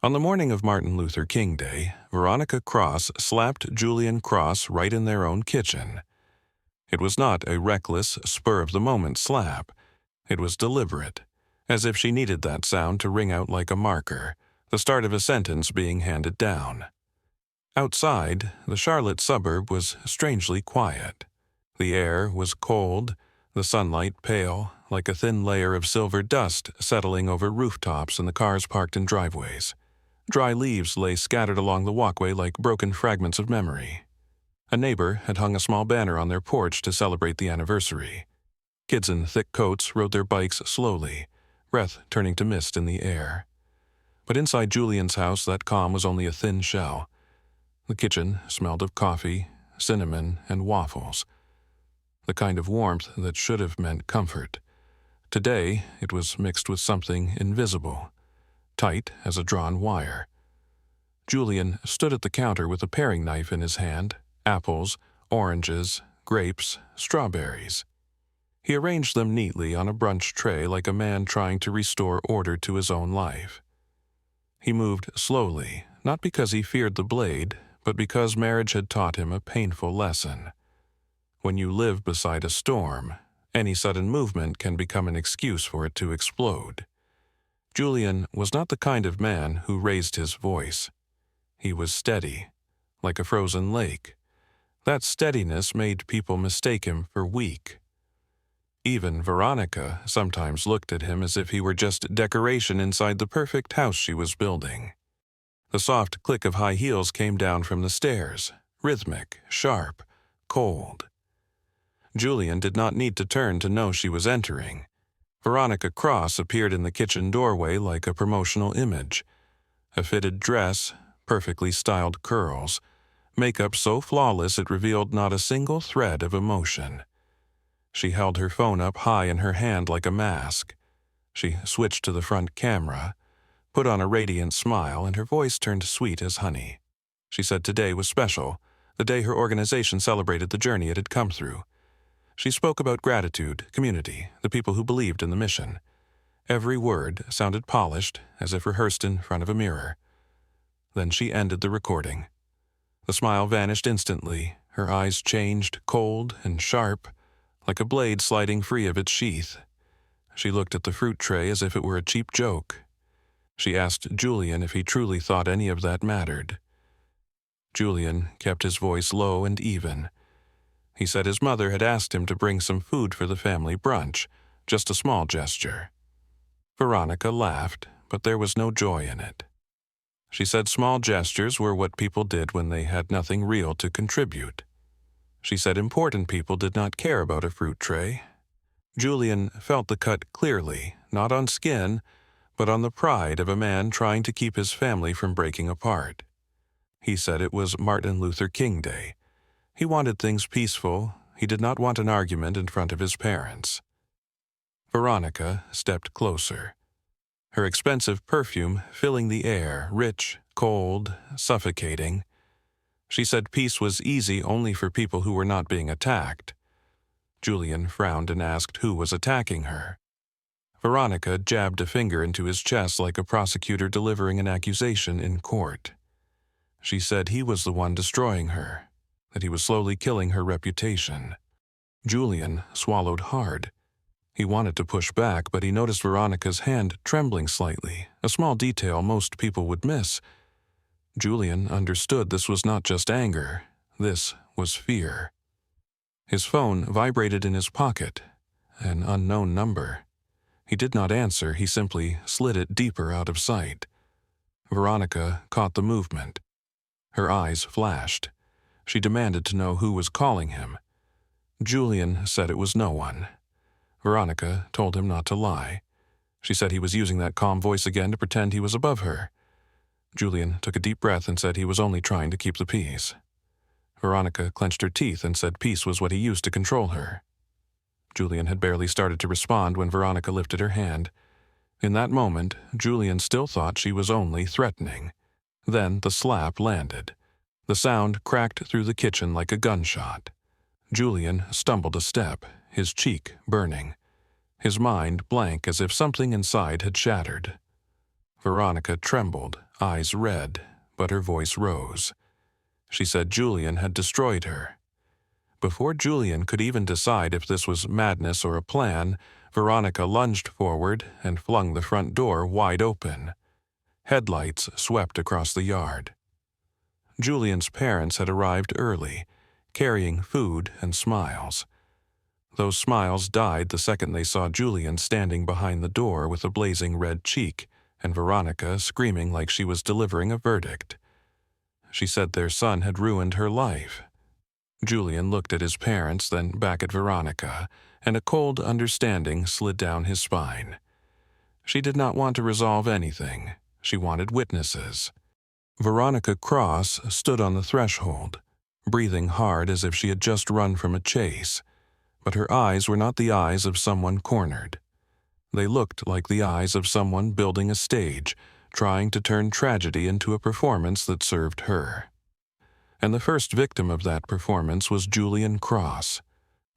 On the morning of Martin Luther King Day, Veronica Cross slapped Julian Cross right in their own kitchen. It was not a reckless, spur-of-the-moment slap. It was deliberate, as if she needed that sound to ring out like a marker, the start of a sentence being handed down. Outside, the Charlotte suburb was strangely quiet. The air was cold, the sunlight pale, like a thin layer of silver dust settling over rooftops and the cars parked in driveways. Dry leaves lay scattered along the walkway like broken fragments of memory. A neighbor had hung a small banner on their porch to celebrate the anniversary. Kids in thick coats rode their bikes slowly, breath turning to mist in the air. But inside Julian's house, that calm was only a thin shell. The kitchen smelled of coffee, cinnamon, and waffles, the kind of warmth that should have meant comfort. Today, it was mixed with something invisible, tight as a drawn wire. Julian stood at the counter with a paring knife in his hand, apples, oranges, grapes, strawberries. He arranged them neatly on a brunch tray like a man trying to restore order to his own life. He moved slowly, not because he feared the blade, but because marriage had taught him a painful lesson. When you live beside a storm, any sudden movement can become an excuse for it to explode. Julian was not the kind of man who raised his voice. He was steady, like a frozen lake. That steadiness made people mistake him for weak. Even Veronica sometimes looked at him as if he were just decoration inside the perfect house she was building. The soft click of high heels came down from the stairs, rhythmic, sharp, cold. Julian did not need to turn to know she was entering. Veronica Cross appeared in the kitchen doorway like a promotional image. A fitted dress, perfectly styled curls, makeup so flawless it revealed not a single thread of emotion. She held her phone up high in her hand like a mask. She switched to the front camera, put on a radiant smile, and her voice turned sweet as honey. She said today was special, the day her organization celebrated the journey it had come through. She spoke about gratitude, community, the people who believed in the mission. Every word sounded polished, as if rehearsed in front of a mirror. Then she ended the recording. The smile vanished instantly, her eyes changed cold and sharp, like a blade sliding free of its sheath. She looked at the fruit tray as if it were a cheap joke. She asked Julian if he truly thought any of that mattered. Julian kept his voice low and even. He said his mother had asked him to bring some food for the family brunch, just a small gesture. Veronica laughed, but there was no joy in it. She said small gestures were what people did when they had nothing real to contribute. She said important people did not care about a fruit tray. Julian felt the cut clearly, not on skin, but on the pride of a man trying to keep his family from breaking apart. He said it was Martin Luther King Day. He wanted things peaceful. He did not want an argument in front of his parents. Veronica stepped closer. Her expensive perfume filling the air, rich, cold, suffocating. She said peace was easy only for people who were not being attacked. Julian frowned and asked who was attacking her. Veronica jabbed a finger into his chest like a prosecutor delivering an accusation in court. She said he was the one destroying her, that he was slowly killing her reputation. Julian swallowed hard. He wanted to push back, but he noticed Veronica's hand trembling slightly, a small detail most people would miss. Julian understood this was not just anger. This was fear. His phone vibrated in his pocket, an unknown number. He did not answer, he simply slid it deeper out of sight. Veronica caught the movement. Her eyes flashed. She demanded to know who was calling him. Julian said it was no one. Veronica told him not to lie. She said he was using that calm voice again to pretend he was above her. Julian took a deep breath and said he was only trying to keep the peace. Veronica clenched her teeth and said peace was what he used to control her. Julian had barely started to respond when Veronica lifted her hand. In that moment, Julian still thought she was only threatening. Then the slap landed. The sound cracked through the kitchen like a gunshot. Julian stumbled a step, his cheek burning, his mind blank as if something inside had shattered. Veronica trembled, eyes red, but her voice rose. She said Julian had destroyed her. Before Julian could even decide if this was madness or a plan, Veronica lunged forward and flung the front door wide open. Headlights swept across the yard. Julian's parents had arrived early, carrying food and smiles. Those smiles died the second they saw Julian standing behind the door with a blazing red cheek, and Veronica screaming like she was delivering a verdict. She said their son had ruined her life. Julian looked at his parents, then back at Veronica, and a cold understanding slid down his spine. She did not want to resolve anything. She wanted witnesses. Veronica Cross stood on the threshold, breathing hard as if she had just run from a chase. But her eyes were not the eyes of someone cornered. They looked like the eyes of someone building a stage, trying to turn tragedy into a performance that served her. And the first victim of that performance was Julian Cross.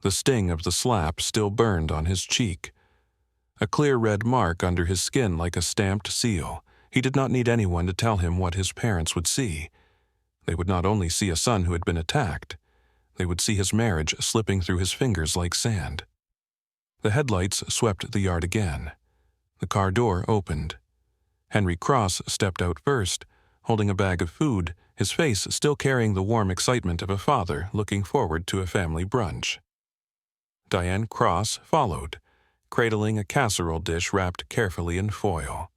The sting of the slap still burned on his cheek. A clear red mark under his skin like a stamped seal. He did not need anyone to tell him what his parents would see. They would not only see a son who had been attacked, they would see his marriage slipping through his fingers like sand. The headlights swept the yard again. The car door opened. Henry Cross stepped out first, holding a bag of food, his face still carrying the warm excitement of a father looking forward to a family brunch. Diane Cross followed, cradling a casserole dish wrapped carefully in foil.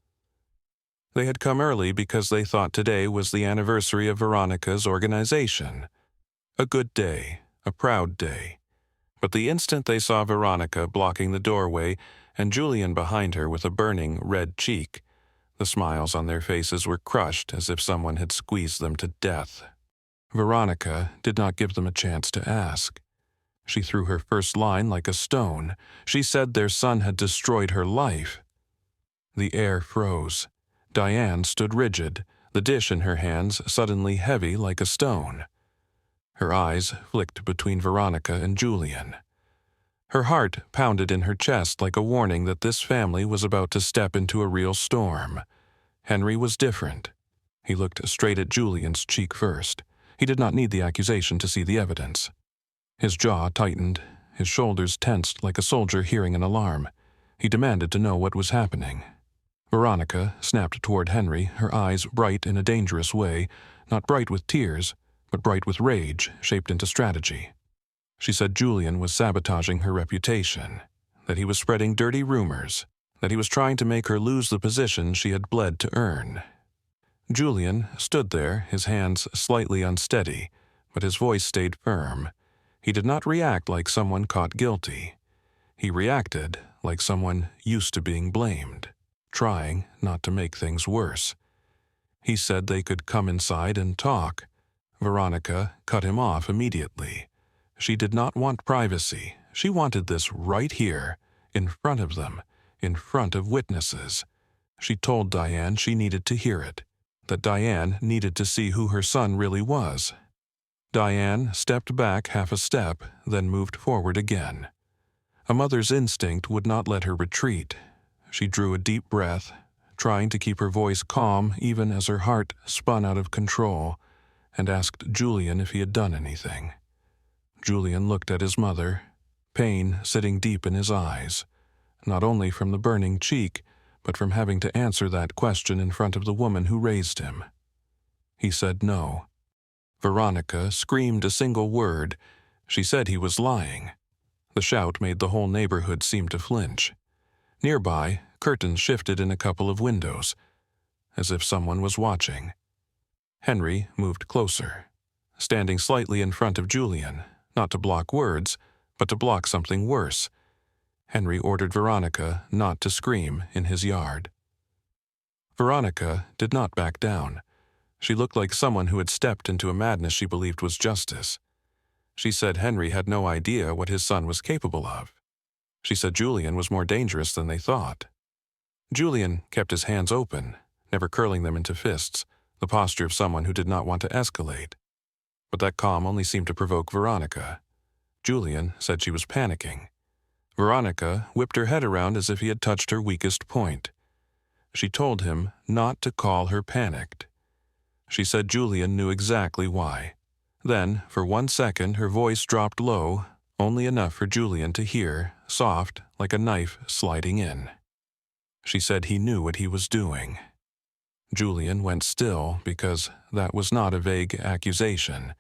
They had come early because they thought today was the anniversary of Veronica's organization. A good day, a proud day. But the instant they saw Veronica blocking the doorway and Julian behind her with a burning red cheek, the smiles on their faces were crushed as if someone had squeezed them to death. Veronica did not give them a chance to ask. She threw her first line like a stone. She said their son had destroyed her life. The air froze. Diane stood rigid, the dish in her hands suddenly heavy like a stone. Her eyes flicked between Veronica and Julian. Her heart pounded in her chest like a warning that this family was about to step into a real storm. Henry was different. He looked straight at Julian's cheek first. He did not need the accusation to see the evidence. His jaw tightened, his shoulders tensed like a soldier hearing an alarm. He demanded to know what was happening. Veronica snapped toward Henry, her eyes bright in a dangerous way, not bright with tears, but bright with rage shaped into strategy. She said Julian was sabotaging her reputation, that he was spreading dirty rumors, that he was trying to make her lose the position she had bled to earn. Julian stood there, his hands slightly unsteady, but his voice stayed firm. He did not react like someone caught guilty. He reacted like someone used to being blamed, trying not to make things worse. He said they could come inside and talk. Veronica cut him off immediately. She did not want privacy. She wanted this right here, in front of them, in front of witnesses. She told Diane she needed to hear it, that Diane needed to see who her son really was. Diane stepped back half a step, then moved forward again. A mother's instinct would not let her retreat. She drew a deep breath, trying to keep her voice calm even as her heart spun out of control, and asked Julian if he had done anything. Julian looked at his mother, pain sitting deep in his eyes, not only from the burning cheek, but from having to answer that question in front of the woman who raised him. He said no. Veronica screamed a single word. She said he was lying. The shout made the whole neighborhood seem to flinch. Nearby, curtains shifted in a couple of windows, as if someone was watching. Henry moved closer, standing slightly in front of Julian, not to block words, but to block something worse. Henry ordered Veronica not to scream in his yard. Veronica did not back down. She looked like someone who had stepped into a madness she believed was justice. She said Henry had no idea what his son was capable of. She said Julian was more dangerous than they thought. Julian kept his hands open, never curling them into fists, the posture of someone who did not want to escalate. But that calm only seemed to provoke Veronica. Julian said she was panicking. Veronica whipped her head around as if he had touched her weakest point. She told him not to call her panicked. She said Julian knew exactly why. Then, for 1 second, her voice dropped low, only enough for Julian to hear, soft, like a knife sliding in. She said he knew what he was doing. Julian went still because that was not a vague accusation.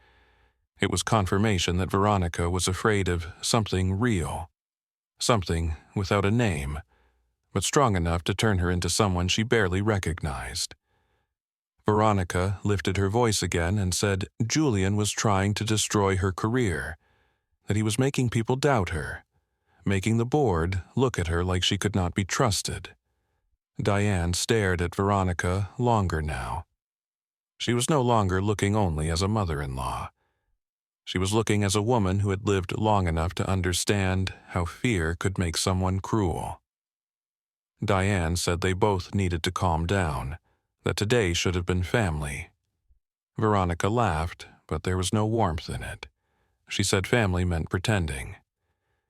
It was confirmation that Veronica was afraid of something real. Something without a name, but strong enough to turn her into someone she barely recognized. Veronica lifted her voice again and said Julian was trying to destroy her career, that he was making people doubt her, making the board look at her like she could not be trusted. Diane stared at Veronica longer now. She was no longer looking only as a mother-in-law. She was looking as a woman who had lived long enough to understand how fear could make someone cruel. Diane said they both needed to calm down, that today should have been family. Veronica laughed, but there was no warmth in it. She said family meant pretending.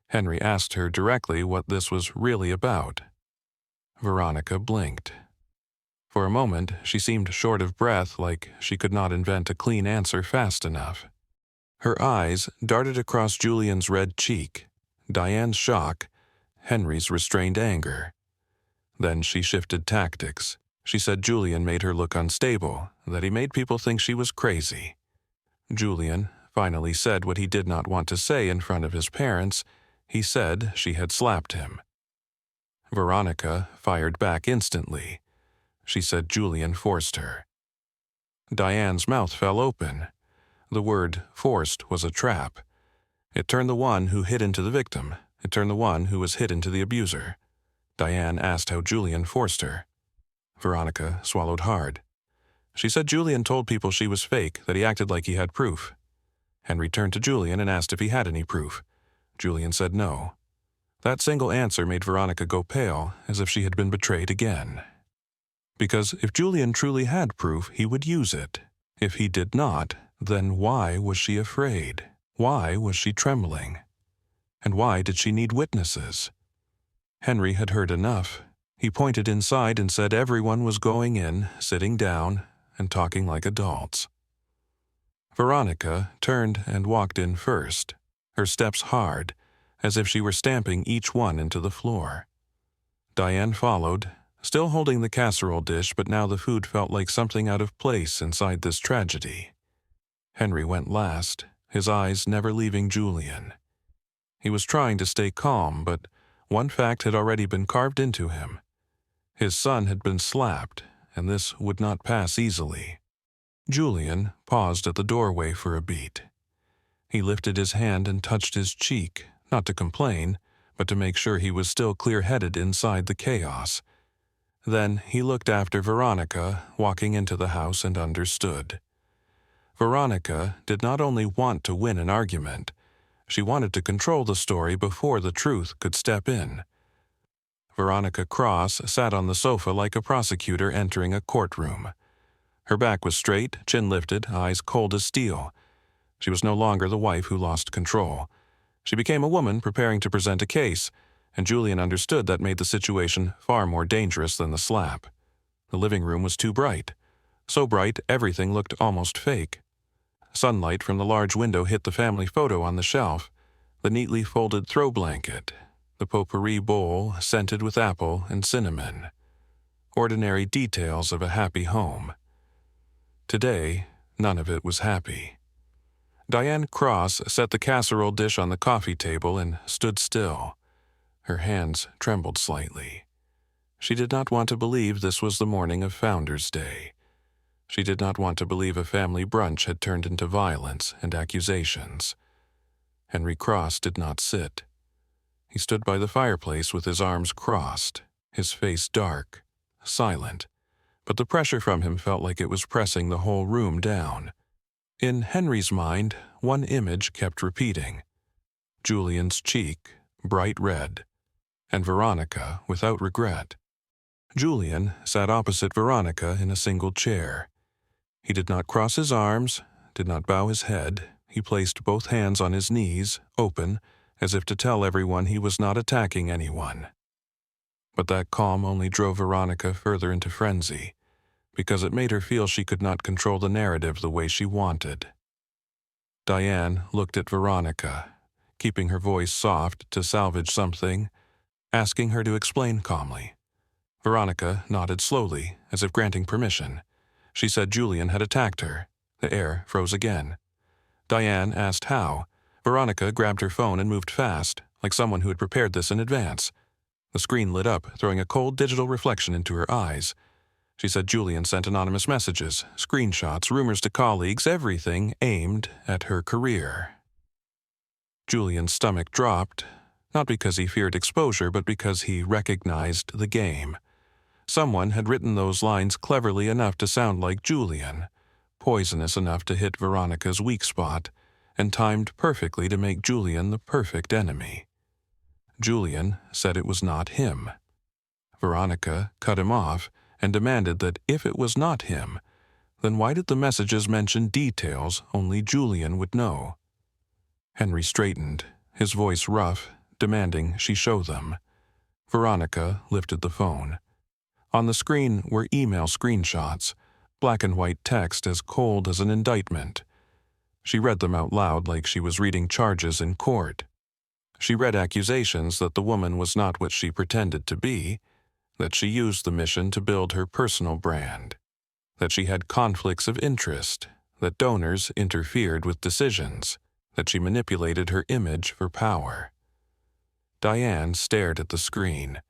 Henry asked her directly what this was really about. Veronica blinked. For a moment, she seemed short of breath, like she could not invent a clean answer fast enough. Her eyes darted across Julian's red cheek, Diane's shock, Henry's restrained anger. Then she shifted tactics. She said Julian made her look unstable, that he made people think she was crazy. Julian finally said what he did not want to say in front of his parents. He said she had slapped him. Veronica fired back instantly. She said Julian forced her. Diane's mouth fell open. The word forced was a trap. It turned the one who hit into the victim. It turned the one who was hit into the abuser. Diane asked how Julian forced her. Veronica swallowed hard. She said Julian told people she was fake, that he acted like he had proof. Henry turned to Julian and asked if he had any proof. Julian said no. That single answer made Veronica go pale, as if she had been betrayed again. Because if Julian truly had proof, he would use it. If he did not, then why was she afraid? Why was she trembling? And why did she need witnesses? Henry had heard enough. He pointed inside and said everyone was going in, sitting down, and talking like adults. Veronica turned and walked in first, her steps hard, as if she were stamping each one into the floor. Diane followed, still holding the casserole dish, but now the food felt like something out of place inside this tragedy. Henry went last, his eyes never leaving Julian. He was trying to stay calm, but one fact had already been carved into him. His son had been slapped, and this would not pass easily. Julian paused at the doorway for a beat. He lifted his hand and touched his cheek, not to complain, but to make sure he was still clear-headed inside the chaos. Then he looked after Veronica walking into the house and understood. Veronica did not only want to win an argument, she wanted to control the story before the truth could step in. Veronica Cross sat on the sofa like a prosecutor entering a courtroom. Her back was straight, chin lifted, eyes cold as steel. She was no longer the wife who lost control. She became a woman preparing to present a case, and Julian understood that made the situation far more dangerous than the slap. The living room was too bright. So bright, everything looked almost fake. Sunlight from the large window hit the family photo on the shelf, the neatly folded throw blanket, the potpourri bowl scented with apple and cinnamon. Ordinary details of a happy home. Today, none of it was happy. Diane Cross set the casserole dish on the coffee table and stood still. Her hands trembled slightly. She did not want to believe this was the morning of Founder's Day. She did not want to believe a family brunch had turned into violence and accusations. Henry Cross did not sit. He stood by the fireplace with his arms crossed, his face dark, silent, but the pressure from him felt like it was pressing the whole room down. In Henry's mind, one image kept repeating. Julian's cheek, bright red, and Veronica without regret. Julian sat opposite Veronica in a single chair. He did not cross his arms, did not bow his head. He placed both hands on his knees, open, as if to tell everyone he was not attacking anyone. But that calm only drove Veronica further into frenzy, because it made her feel she could not control the narrative the way she wanted. Diane looked at Veronica, keeping her voice soft to salvage something, asking her to explain calmly. Veronica nodded slowly, as if granting permission. She said Julian had attacked her. The air froze again. Diane asked how. Veronica grabbed her phone and moved fast, like someone who had prepared this in advance. The screen lit up, throwing a cold digital reflection into her eyes. She said Julian sent anonymous messages, screenshots, rumors to colleagues, everything aimed at her career. Julian's stomach dropped, not because he feared exposure, but because he recognized the game. Someone had written those lines cleverly enough to sound like Julian, poisonous enough to hit Veronica's weak spot, and timed perfectly to make Julian the perfect enemy. Julian said it was not him. Veronica cut him off and demanded that if it was not him, then why did the messages mention details only Julian would know? Henry straightened, his voice rough, demanding she show them. Veronica lifted the phone. On the screen were email screenshots, black and white text as cold as an indictment. She read them out loud like she was reading charges in court. She read accusations that the woman was not what she pretended to be, that she used the mission to build her personal brand, that she had conflicts of interest, that donors interfered with decisions, that she manipulated her image for power. Diane stared at the screen.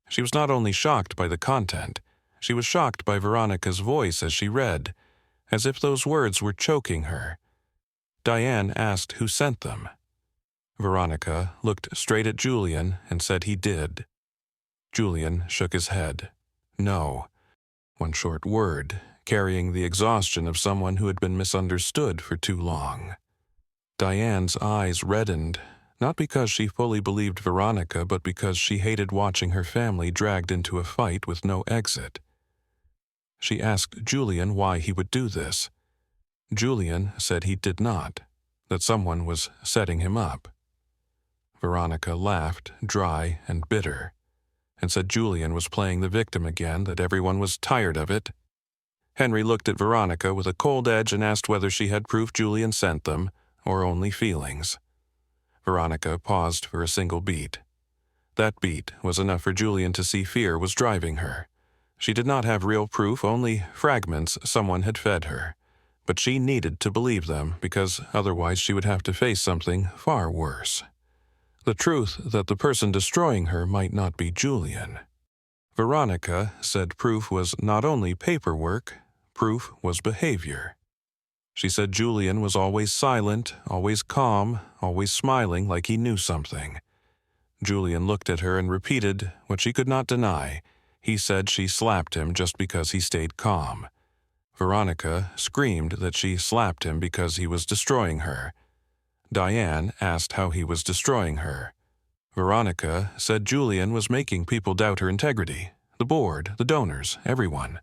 She was not only shocked by the content, she was shocked by Veronica's voice as she read, as if those words were choking her. Diane asked who sent them. Veronica looked straight at Julian and said he did. Julian shook his head. No. One short word, carrying the exhaustion of someone who had been misunderstood for too long. Diane's eyes reddened, not because she fully believed Veronica, but because she hated watching her family dragged into a fight with no exit. She asked Julian why he would do this. Julian said he did not, that someone was setting him up. Veronica laughed, dry and bitter, and said Julian was playing the victim again, that everyone was tired of it. Henry looked at Veronica with a cold edge and asked whether she had proof Julian sent them, or only feelings. Veronica paused for a single beat. That beat was enough for Julian to see fear was driving her. She did not have real proof, only fragments someone had fed her. But she needed to believe them, because otherwise she would have to face something far worse. The truth that the person destroying her might not be Julian. Veronica said proof was not only paperwork, proof was behavior. She said Julian was always silent, always calm, always smiling like he knew something. Julian looked at her and repeated what she could not deny. He said she slapped him just because he stayed calm. Veronica screamed that she slapped him because he was destroying her. Diane asked how he was destroying her. Veronica said Julian was making people doubt her integrity, the board, the donors, everyone.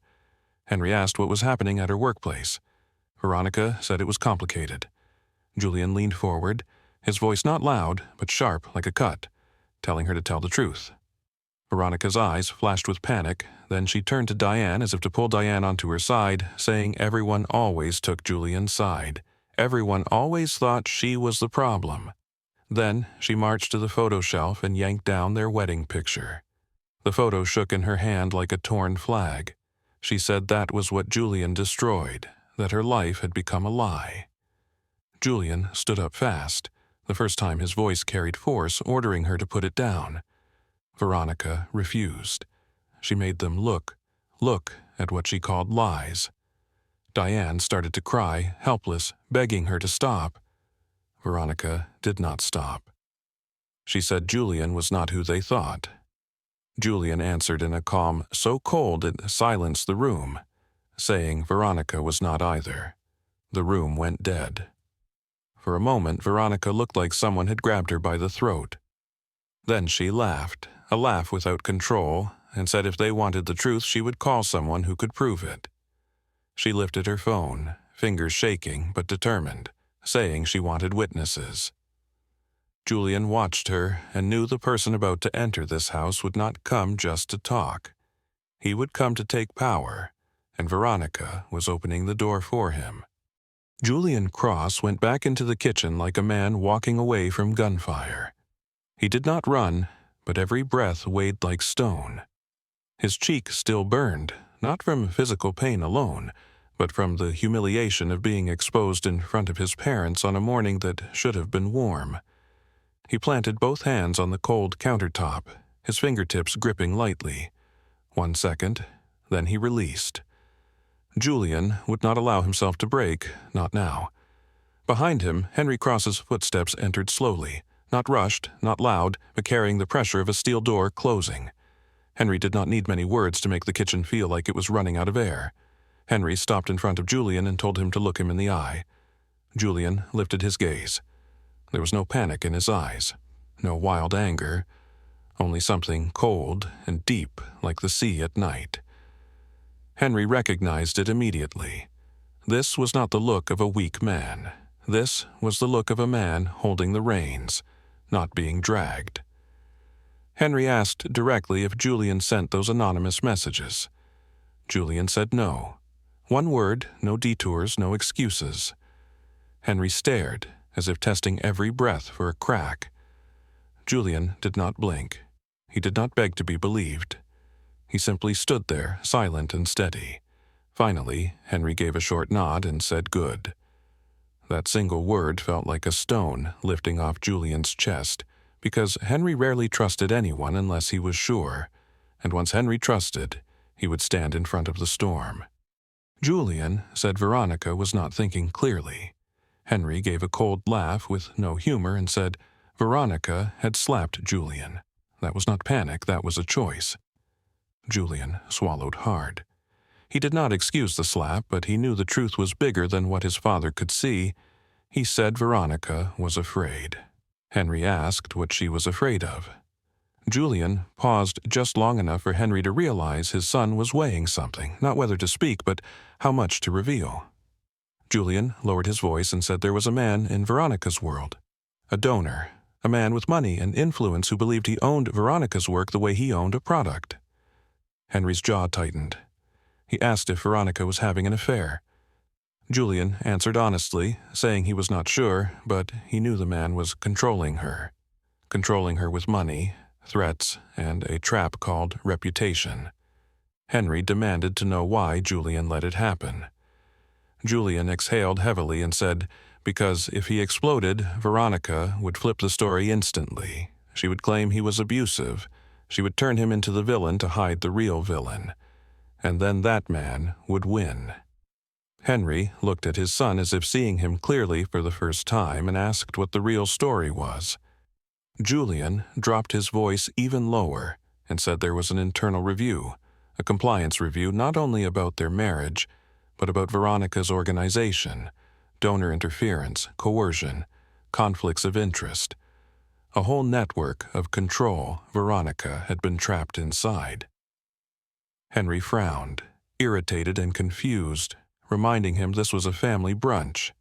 Henry asked what was happening at her workplace. Veronica said it was complicated. Julian leaned forward, his voice not loud, but sharp like a cut, telling her to tell the truth. Veronica's eyes flashed with panic, then she turned to Diane as if to pull Diane onto her side, saying everyone always took Julian's side. Everyone always thought she was the problem. Then she marched to the photo shelf and yanked down their wedding picture. The photo shook in her hand like a torn flag. She said that was what Julian destroyed, that her life had become a lie. Julian stood up fast, the first time his voice carried force, ordering her to put it down. Veronica refused. She made them look at what she called lies. Diane started to cry, helpless, begging her to stop. Veronica did not stop. She said Julian was not who they thought. Julian answered in a calm so cold it silenced the room, saying Veronica was not either. The room went dead. For a moment, Veronica looked like someone had grabbed her by the throat. Then she laughed, a laugh without control, and said if they wanted the truth, she would call someone who could prove it. She lifted her phone, fingers shaking but determined, saying she wanted witnesses. Julian watched her and knew the person about to enter this house would not come just to talk. He would come to take power, and Veronica was opening the door for him. Julian Cross went back into the kitchen like a man walking away from gunfire. He did not run, but every breath weighed like stone. His cheek still burned, not from physical pain alone, but from the humiliation of being exposed in front of his parents on a morning that should have been warm. He planted both hands on the cold countertop, his fingertips gripping lightly. 1 second, then he released. Julian would not allow himself to break, not now. Behind him, Henry Cross's footsteps entered slowly, not rushed, not loud, but carrying the pressure of a steel door closing. Henry did not need many words to make the kitchen feel like it was running out of air. Henry stopped in front of Julian and told him to look him in the eye. Julian lifted his gaze. There was no panic in his eyes, no wild anger, only something cold and deep like the sea at night. Henry recognized it immediately. This was not the look of a weak man. This was the look of a man holding the reins, not being dragged. Henry asked directly if Julian sent those anonymous messages. Julian said no. One word, no detours, no excuses. Henry stared, as if testing every breath for a crack. Julian did not blink. He did not beg to be believed. He simply stood there, silent and steady. Finally, Henry gave a short nod and said good. That single word felt like a stone lifting off Julian's chest, because Henry rarely trusted anyone unless he was sure, and once Henry trusted, he would stand in front of the storm. Julian said Veronica was not thinking clearly. Henry gave a cold laugh with no humor and said Veronica had slapped Julian. That was not panic, that was a choice. Julian swallowed hard. He did not excuse the slap, but he knew the truth was bigger than what his father could see. He said Veronica was afraid. Henry asked what she was afraid of. Julian paused just long enough for Henry to realize his son was weighing something, not whether to speak, but how much to reveal. Julian lowered his voice and said there was a man in Veronica's world, a donor, a man with money and influence who believed he owned Veronica's work the way he owned a product. Henry's jaw tightened. He asked if Veronica was having an affair. Julian answered honestly, saying he was not sure, but he knew the man was controlling her with money, threats, and a trap called reputation. Henry demanded to know why Julian let it happen. Julian exhaled heavily and said, because if he exploded, Veronica would flip the story instantly. She would claim he was abusive. She would turn him into the villain to hide the real villain. And then that man would win. Henry looked at his son as if seeing him clearly for the first time and asked what the real story was. Julian dropped his voice even lower and said there was an internal review, a compliance review not only about their marriage, but about Veronica's organization, donor interference, coercion, conflicts of interest. A whole network of control Veronica had been trapped inside. Henry frowned, irritated and confused, reminding him this was a family brunch.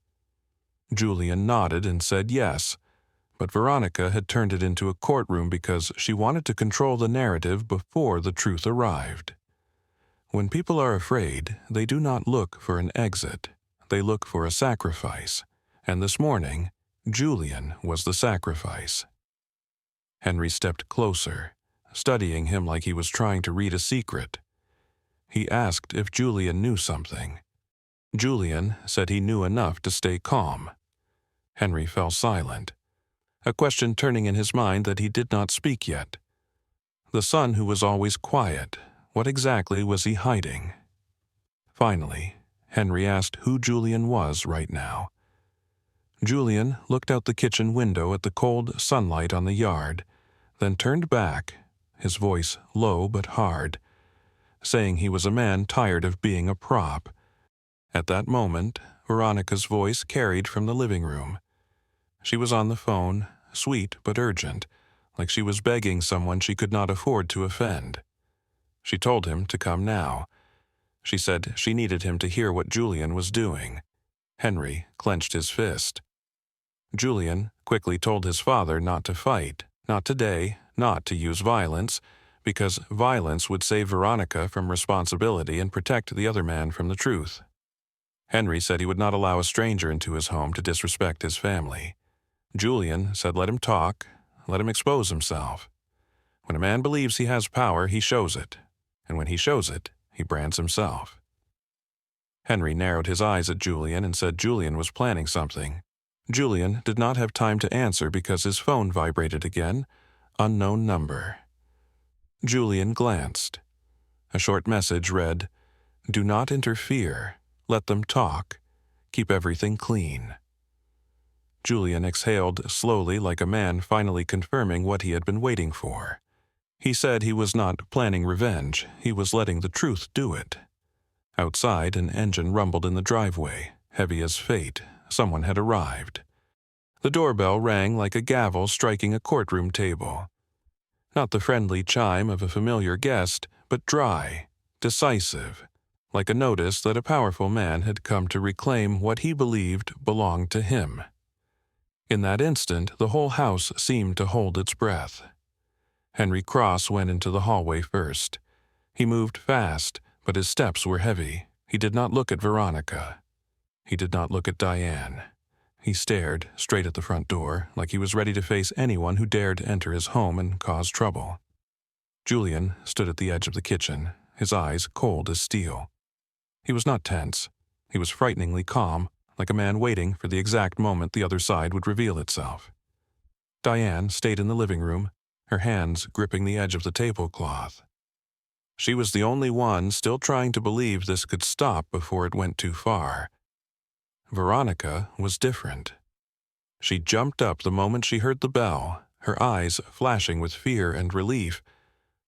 Julian nodded and said yes, but Veronica had turned it into a courtroom because she wanted to control the narrative before the truth arrived. When people are afraid, they do not look for an exit. They look for a sacrifice, and this morning, Julian was the sacrifice. Henry stepped closer, studying him like he was trying to read a secret. He asked if Julian knew something. Julian said he knew enough to stay calm. Henry fell silent, a question turning in his mind that he did not speak yet. The son who was always quiet, what exactly was he hiding? Finally, Henry asked who Julian was right now. Julian looked out the kitchen window at the cold sunlight on the yard, then turned back, his voice low but hard, saying he was a man tired of being a prop. At that moment, Veronica's voice carried from the living room. She was on the phone, sweet but urgent, like she was begging someone she could not afford to offend. She told him to come now. She said she needed him to hear what Julian was doing. Henry clenched his fist. Julian quickly told his father not to fight, not today, not to use violence, because violence would save Veronica from responsibility and protect the other man from the truth. Henry said he would not allow a stranger into his home to disrespect his family. Julian said let him talk, let him expose himself. When a man believes he has power, he shows it, and when he shows it, he brands himself. Henry narrowed his eyes at Julian and said Julian was planning something. Julian did not have time to answer because his phone vibrated again. Unknown number. Julian glanced. A short message read, "Do not interfere. Let them talk. Keep everything clean." Julian exhaled slowly like a man finally confirming what he had been waiting for. He said he was not planning revenge. He was letting the truth do it. Outside, an engine rumbled in the driveway. Heavy as fate, someone had arrived. The doorbell rang like a gavel striking a courtroom table. Not the friendly chime of a familiar guest, but dry, decisive, like a notice that a powerful man had come to reclaim what he believed belonged to him. In that instant, the whole house seemed to hold its breath. Henry Cross went into the hallway first. He moved fast, but his steps were heavy. He did not look at Veronica. He did not look at Diane. He stared straight at the front door, like he was ready to face anyone who dared enter his home and cause trouble. Julian stood at the edge of the kitchen, his eyes cold as steel. He was not tense. He was frighteningly calm, like a man waiting for the exact moment the other side would reveal itself. Diane stayed in the living room, her hands gripping the edge of the tablecloth. She was the only one still trying to believe this could stop before it went too far. Veronica was different. She jumped up the moment she heard the bell, her eyes flashing with fear and relief.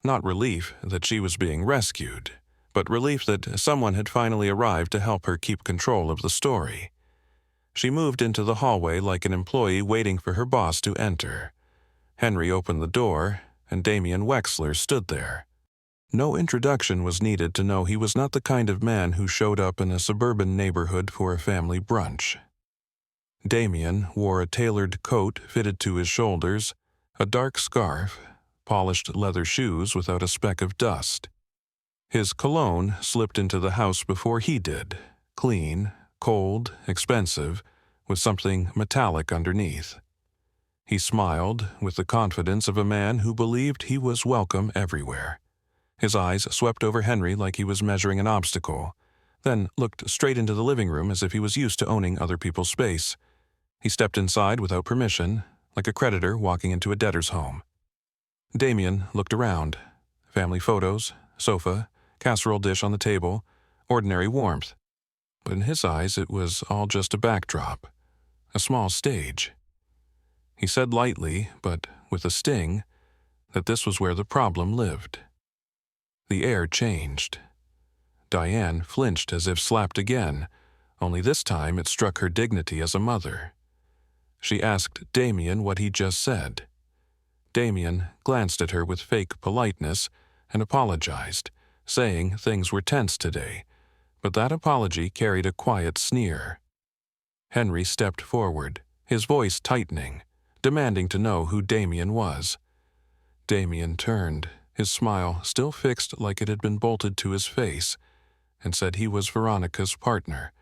Not relief that she was being rescued, but relief that someone had finally arrived to help her keep control of the story. She moved into the hallway like an employee waiting for her boss to enter. Henry opened the door, and Damian Wexler stood there. No introduction was needed to know he was not the kind of man who showed up in a suburban neighborhood for a family brunch. Damian wore a tailored coat fitted to his shoulders, a dark scarf, polished leather shoes without a speck of dust. His cologne slipped into the house before he did, clean, cold, expensive, with something metallic underneath. He smiled with the confidence of a man who believed he was welcome everywhere. His eyes swept over Henry like he was measuring an obstacle, then looked straight into the living room as if he was used to owning other people's space. He stepped inside without permission, like a creditor walking into a debtor's home. Damian looked around. Family photos, sofa, casserole dish on the table, ordinary warmth. But in his eyes it was all just a backdrop, a small stage. He said lightly, but with a sting, that this was where the problem lived. The air changed. Diane flinched as if slapped again, only this time it struck her dignity as a mother. She asked Damian what he just said. Damian glanced at her with fake politeness and apologized, saying things were tense today, but that apology carried a quiet sneer. Henry stepped forward, his voice tightening, demanding to know who Damian was. Damian turned, his smile still fixed like it had been bolted to his face, and said he was Veronica's partner,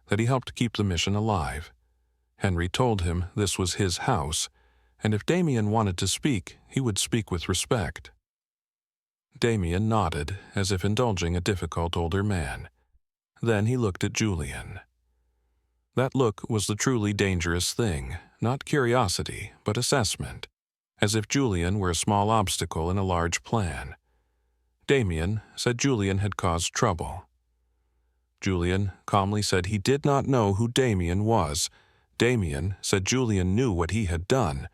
that he helped keep the mission alive. Henry told him this was his house, and if Damian wanted to speak, he would speak with respect. Damian nodded, as if indulging a difficult older man. Then he looked at Julian. That look was the truly dangerous thing, not curiosity, but assessment, as if Julian were a small obstacle in a large plan. Damian said Julian had caused trouble. Julian calmly said he did not know who Damian was. Damian said Julian knew what he had done.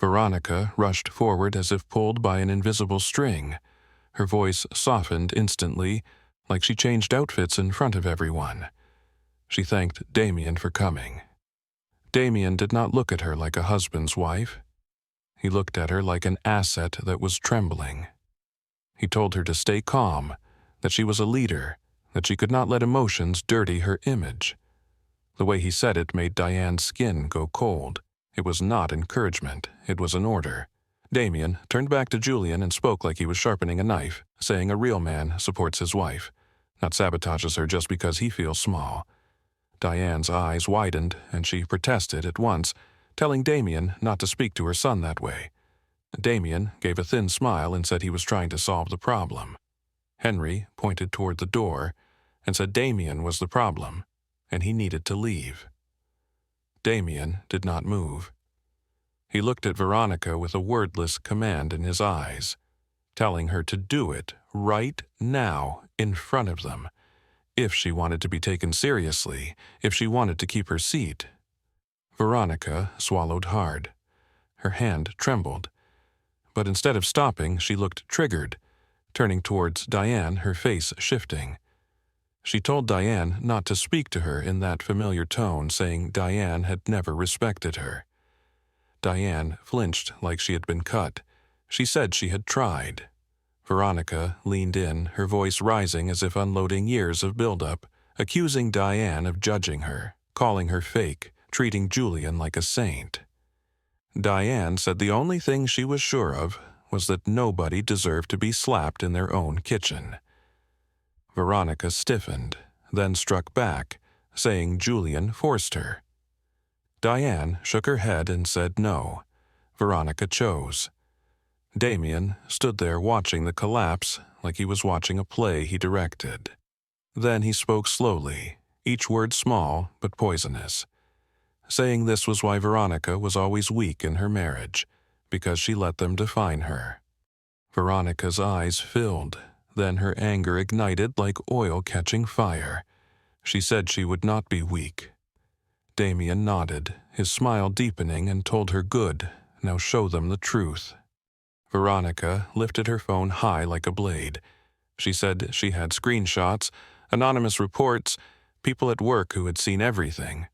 Veronica rushed forward as if pulled by an invisible string. Her voice softened instantly, like she changed outfits in front of everyone. She thanked Damian for coming. Damian did not look at her like a husband's wife. He looked at her like an asset that was trembling. He told her to stay calm, that she was a leader, that she could not let emotions dirty her image. The way he said it made Diane's skin go cold. It was not encouragement, it was an order. Damien turned back to Julian and spoke like he was sharpening a knife, saying a real man supports his wife, not sabotages her just because he feels small. Diane's eyes widened, and she protested at once, telling Damien not to speak to her son that way. Damien gave a thin smile and said he was trying to solve the problem. Henry pointed toward the door and said Damien was the problem, and he needed to leave. Damien did not move. He looked at Veronica with a wordless command in his eyes, telling her to do it right now in front of them, if she wanted to be taken seriously, if she wanted to keep her seat. Veronica swallowed hard. Her hand trembled. But instead of stopping, she looked triggered, turning towards Diane, her face shifting. She told Diane not to speak to her in that familiar tone, saying Diane had never respected her. Diane flinched like she had been cut. She said she had tried. Veronica leaned in, her voice rising as if unloading years of buildup, accusing Diane of judging her, calling her fake, treating Julian like a saint. Diane said the only thing she was sure of was that nobody deserved to be slapped in their own kitchen. Veronica stiffened, then struck back, saying Julian forced her. Diane shook her head and said no. Veronica chose. Damien stood there watching the collapse like he was watching a play he directed. Then he spoke slowly, each word small but poisonous, saying this was why Veronica was always weak in her marriage, because she let them define her. Veronica's eyes filled, then her anger ignited like oil catching fire. She said she would not be weak. Damien nodded, his smile deepening, and told her good, now show them the truth. Veronica lifted her phone high like a blade. She said she had screenshots, anonymous reports, people at work who had seen everything.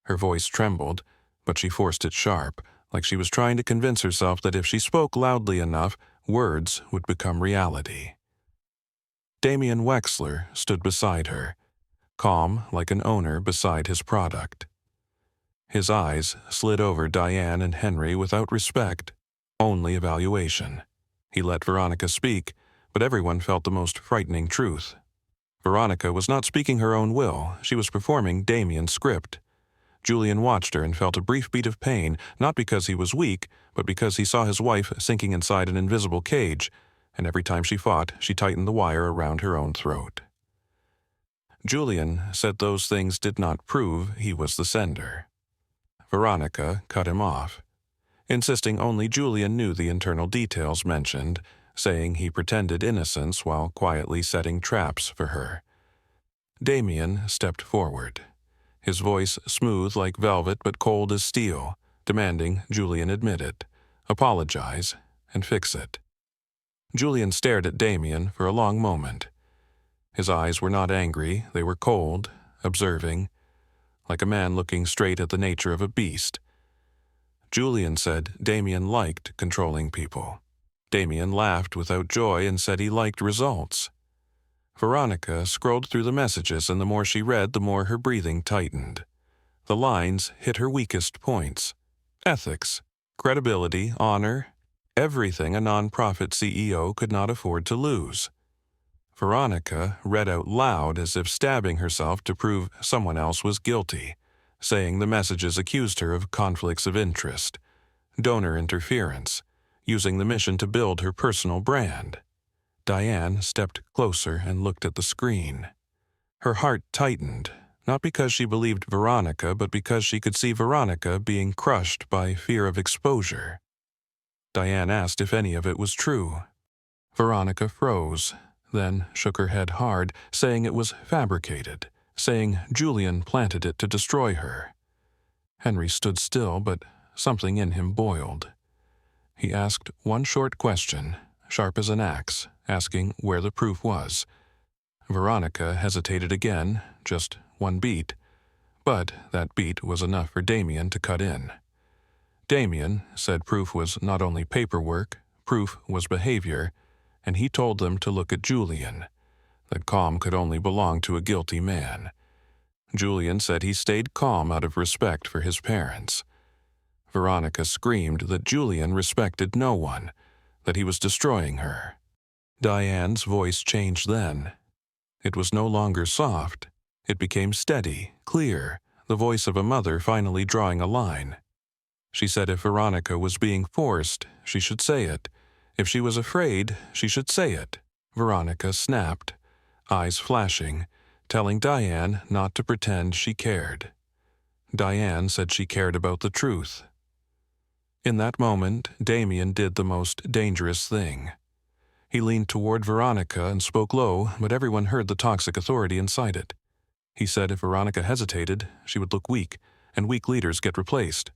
Her voice trembled, but she forced it sharp, like she was trying to convince herself that if she spoke loudly enough, words would become reality. Damien Wexler stood beside her, calm like an owner beside his product. His eyes slid over Diane and Henry without respect, only evaluation. He let Veronica speak, but everyone felt the most frightening truth. Veronica was not speaking her own will, she was performing Damien's script. Julian watched her and felt a brief beat of pain, not because he was weak, but because he saw his wife sinking inside an invisible cage, and every time she fought, she tightened the wire around her own throat. Julian said those things did not prove he was the sender. Veronica cut him off, insisting only Julian knew the internal details mentioned, saying he pretended innocence while quietly setting traps for her. Damien stepped forward, his voice smooth like velvet but cold as steel, demanding Julian admit it, apologize, and fix it. Julian stared at Damien for a long moment. His eyes were not angry, they were cold, observing, like a man looking straight at the nature of a beast. Julian said Damien liked controlling people. Damien laughed without joy and said he liked results. Veronica scrolled through the messages, and the more she read, the more her breathing tightened. The lines hit her weakest points. Ethics, credibility, honor, everything a nonprofit CEO could not afford to lose. Veronica read out loud as if stabbing herself to prove someone else was guilty, saying the messages accused her of conflicts of interest, donor interference, using the mission to build her personal brand. Diane stepped closer and looked at the screen. Her heart tightened, not because she believed Veronica, but because she could see Veronica being crushed by fear of exposure. Diane asked if any of it was true. Veronica froze, then shook her head hard, saying it was fabricated, saying Julian planted it to destroy her. Henry stood still, but something in him boiled. He asked one short question, sharp as an axe, asking where the proof was. Veronica hesitated again, just one beat, but that beat was enough for Damien to cut in. Damien said proof was not only paperwork, proof was behavior, and he told them to look at Julian, that calm could only belong to a guilty man. Julian said he stayed calm out of respect for his parents. Veronica screamed that Julian respected no one, that he was destroying her. Diane's voice changed then. It was no longer soft. It became steady, clear, the voice of a mother finally drawing a line. She said if Veronica was being forced, she should say it. If she was afraid, she should say it. Veronica snapped, eyes flashing, telling Diane not to pretend she cared. Diane said she cared about the truth. In that moment, Damien did the most dangerous thing. He leaned toward Veronica and spoke low, but everyone heard the toxic authority inside it. He said if Veronica hesitated, she would look weak, and weak leaders get replaced.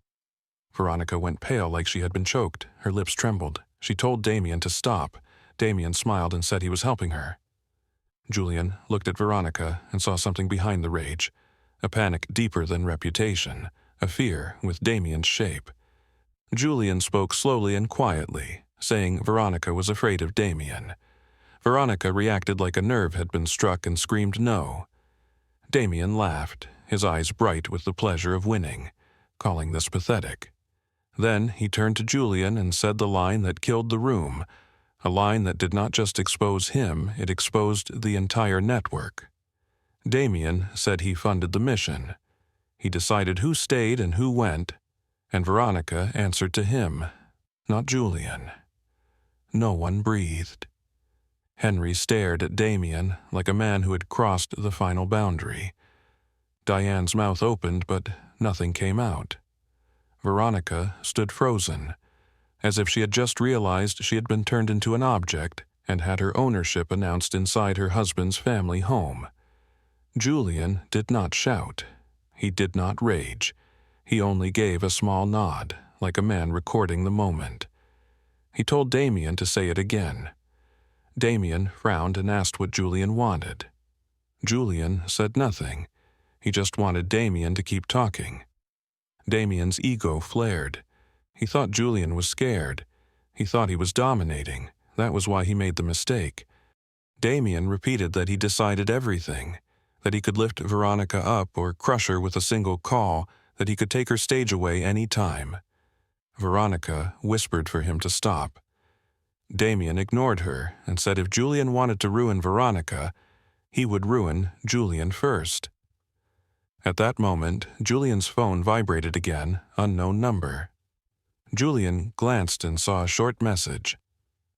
Veronica went pale like she had been choked. Her lips trembled. She told Damien to stop. Damien smiled and said he was helping her. Julian looked at Veronica and saw something behind the rage, a panic deeper than reputation, a fear with Damien's shape. Julian spoke slowly and quietly, saying Veronica was afraid of Damien. Veronica reacted like a nerve had been struck and screamed no. Damien laughed, his eyes bright with the pleasure of winning, calling this pathetic. Then he turned to Julian and said the line that killed the room, a line that did not just expose him, it exposed the entire network. Damien said he funded the mission. He decided who stayed and who went, and Veronica answered to him, not Julian. No one breathed. Henry stared at Damien like a man who had crossed the final boundary. Diane's mouth opened, but nothing came out. Veronica stood frozen, as if she had just realized she had been turned into an object and had her ownership announced inside her husband's family home. Julian did not shout. He did not rage. He only gave a small nod, like a man recording the moment. He told Damien to say it again. Damien frowned and asked what Julian wanted. Julian said nothing. He just wanted Damien to keep talking. Damien's ego flared. He thought Julian was scared. He thought he was dominating. That was why he made the mistake. Damien repeated that he decided everything, that he could lift Veronica up or crush her with a single call, that he could take her stage away any time. Veronica whispered for him to stop. Damien ignored her and said if Julian wanted to ruin Veronica, he would ruin Julian first. At that moment, Julian's phone vibrated again, unknown number. Julian glanced and saw a short message.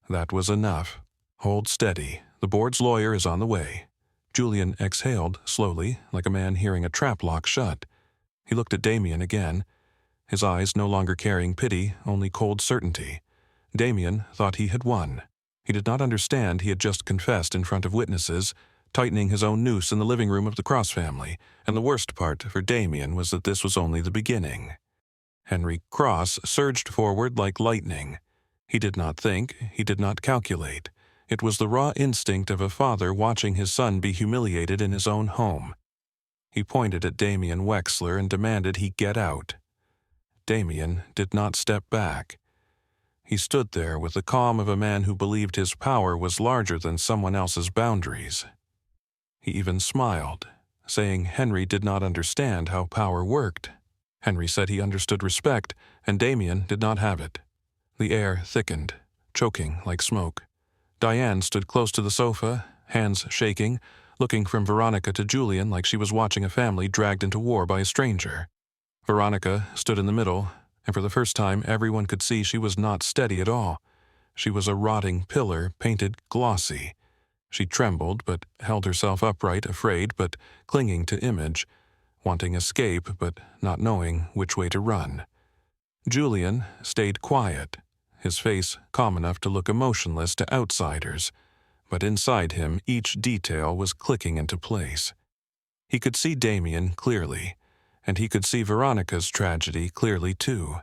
That was enough. Hold steady. The board's lawyer is on the way. Julian exhaled slowly, like a man hearing a trap lock shut. He looked at Damien again, his eyes no longer carrying pity, only cold certainty. Damien thought he had won. He did not understand he had just confessed in front of witnesses, tightening his own noose in the living room of the Cross family, and the worst part for Damien was that this was only the beginning. Henry Cross surged forward like lightning. He did not think, he did not calculate. It was the raw instinct of a father watching his son be humiliated in his own home. He pointed at Damien Wexler and demanded he get out. Damien did not step back. He stood there with the calm of a man who believed his power was larger than someone else's boundaries. He even smiled, saying Henry did not understand how power worked. Henry said he understood respect, and Damien did not have it. The air thickened, choking like smoke. Diane stood close to the sofa, hands shaking, looking from Veronica to Julian like she was watching a family dragged into war by a stranger. Veronica stood in the middle, and for the first time everyone could see she was not steady at all. She was a rotting pillar painted glossy. She trembled, but held herself upright, afraid, but clinging to image, wanting escape, but not knowing which way to run. Julian stayed quiet, his face calm enough to look emotionless to outsiders, but inside him each detail was clicking into place. He could see Damien clearly, and he could see Veronica's tragedy clearly too.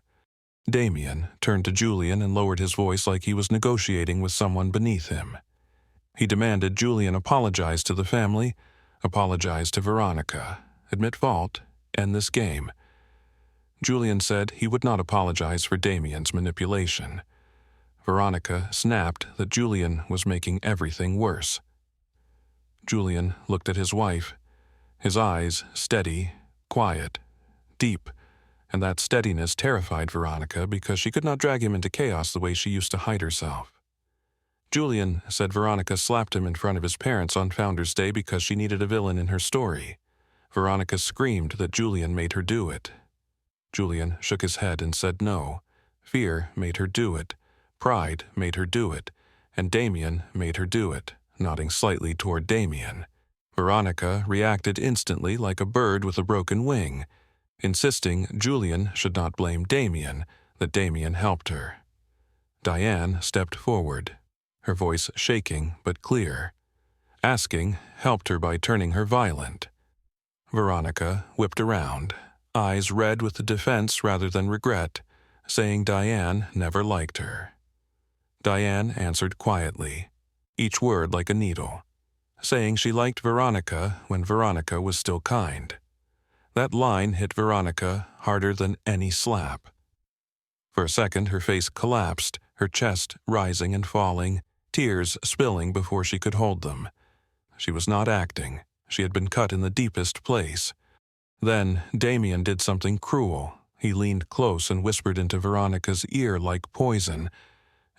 Damien turned to Julian and lowered his voice like he was negotiating with someone beneath him. He demanded Julian apologize to the family, apologize to Veronica, admit fault, end this game. Julian said he would not apologize for Damien's manipulation. Veronica snapped that Julian was making everything worse. Julian looked at his wife, his eyes steady, quiet, deep, and that steadiness terrified Veronica because she could not drag him into chaos the way she used to hide herself. Julian said Veronica slapped him in front of his parents on Founders' Day because she needed a villain in her story. Veronica screamed that Julian made her do it. Julian shook his head and said no. Fear made her do it. Pride made her do it. And Damien made her do it, nodding slightly toward Damien. Veronica reacted instantly like a bird with a broken wing, insisting Julian should not blame Damien, that Damien helped her. Diane stepped forward, her voice shaking but clear. Asking helped her by turning her violent. Veronica whipped around, eyes red with defense rather than regret, saying Diane never liked her. Diane answered quietly, each word like a needle, saying she liked Veronica when Veronica was still kind. That line hit Veronica harder than any slap. For a second her face collapsed, her chest rising and falling, tears spilling before she could hold them. She was not acting. She had been cut in the deepest place. Then Damien did something cruel. He leaned close and whispered into Veronica's ear like poison,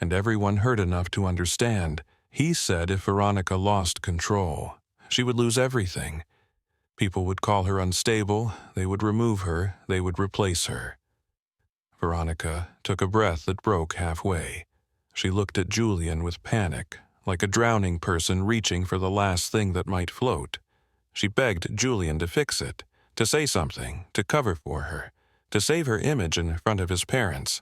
and everyone heard enough to understand. He said if Veronica lost control, she would lose everything. People would call her unstable, they would remove her, they would replace her. Veronica took a breath that broke halfway. She looked at Julian with panic, like a drowning person reaching for the last thing that might float. She begged Julian to fix it, to say something, to cover for her, to save her image in front of his parents.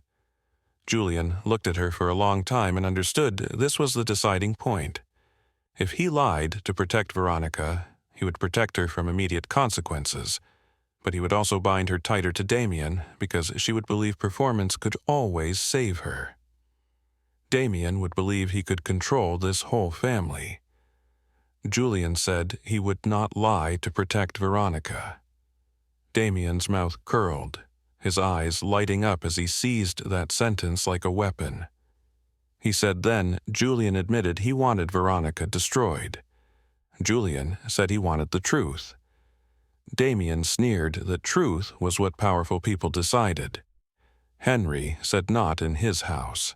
Julian looked at her for a long time and understood this was the deciding point. If he lied to protect Veronica, he would protect her from immediate consequences, but he would also bind her tighter to Damien because she would believe performance could always save her. Damien would believe he could control this whole family. Julian said he would not lie to protect Veronica. Damien's mouth curled, his eyes lighting up as he seized that sentence like a weapon. He said then Julian admitted he wanted Veronica destroyed. Julian said he wanted the truth. Damien sneered that truth was what powerful people decided. Henry said not in his house.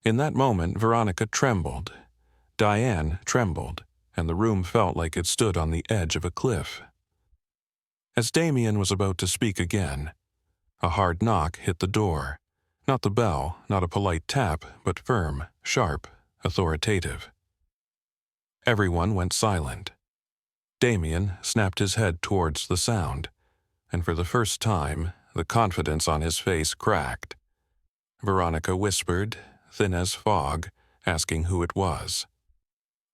In that moment, Veronica trembled. Diane trembled, and the room felt like it stood on the edge of a cliff. As Damien was about to speak again, a hard knock hit the door. Not the bell, not a polite tap, but firm, sharp, authoritative. Everyone went silent. Damien snapped his head towards the sound, and for the first time, the confidence on his face cracked. Veronica whispered, thin as fog, asking who it was.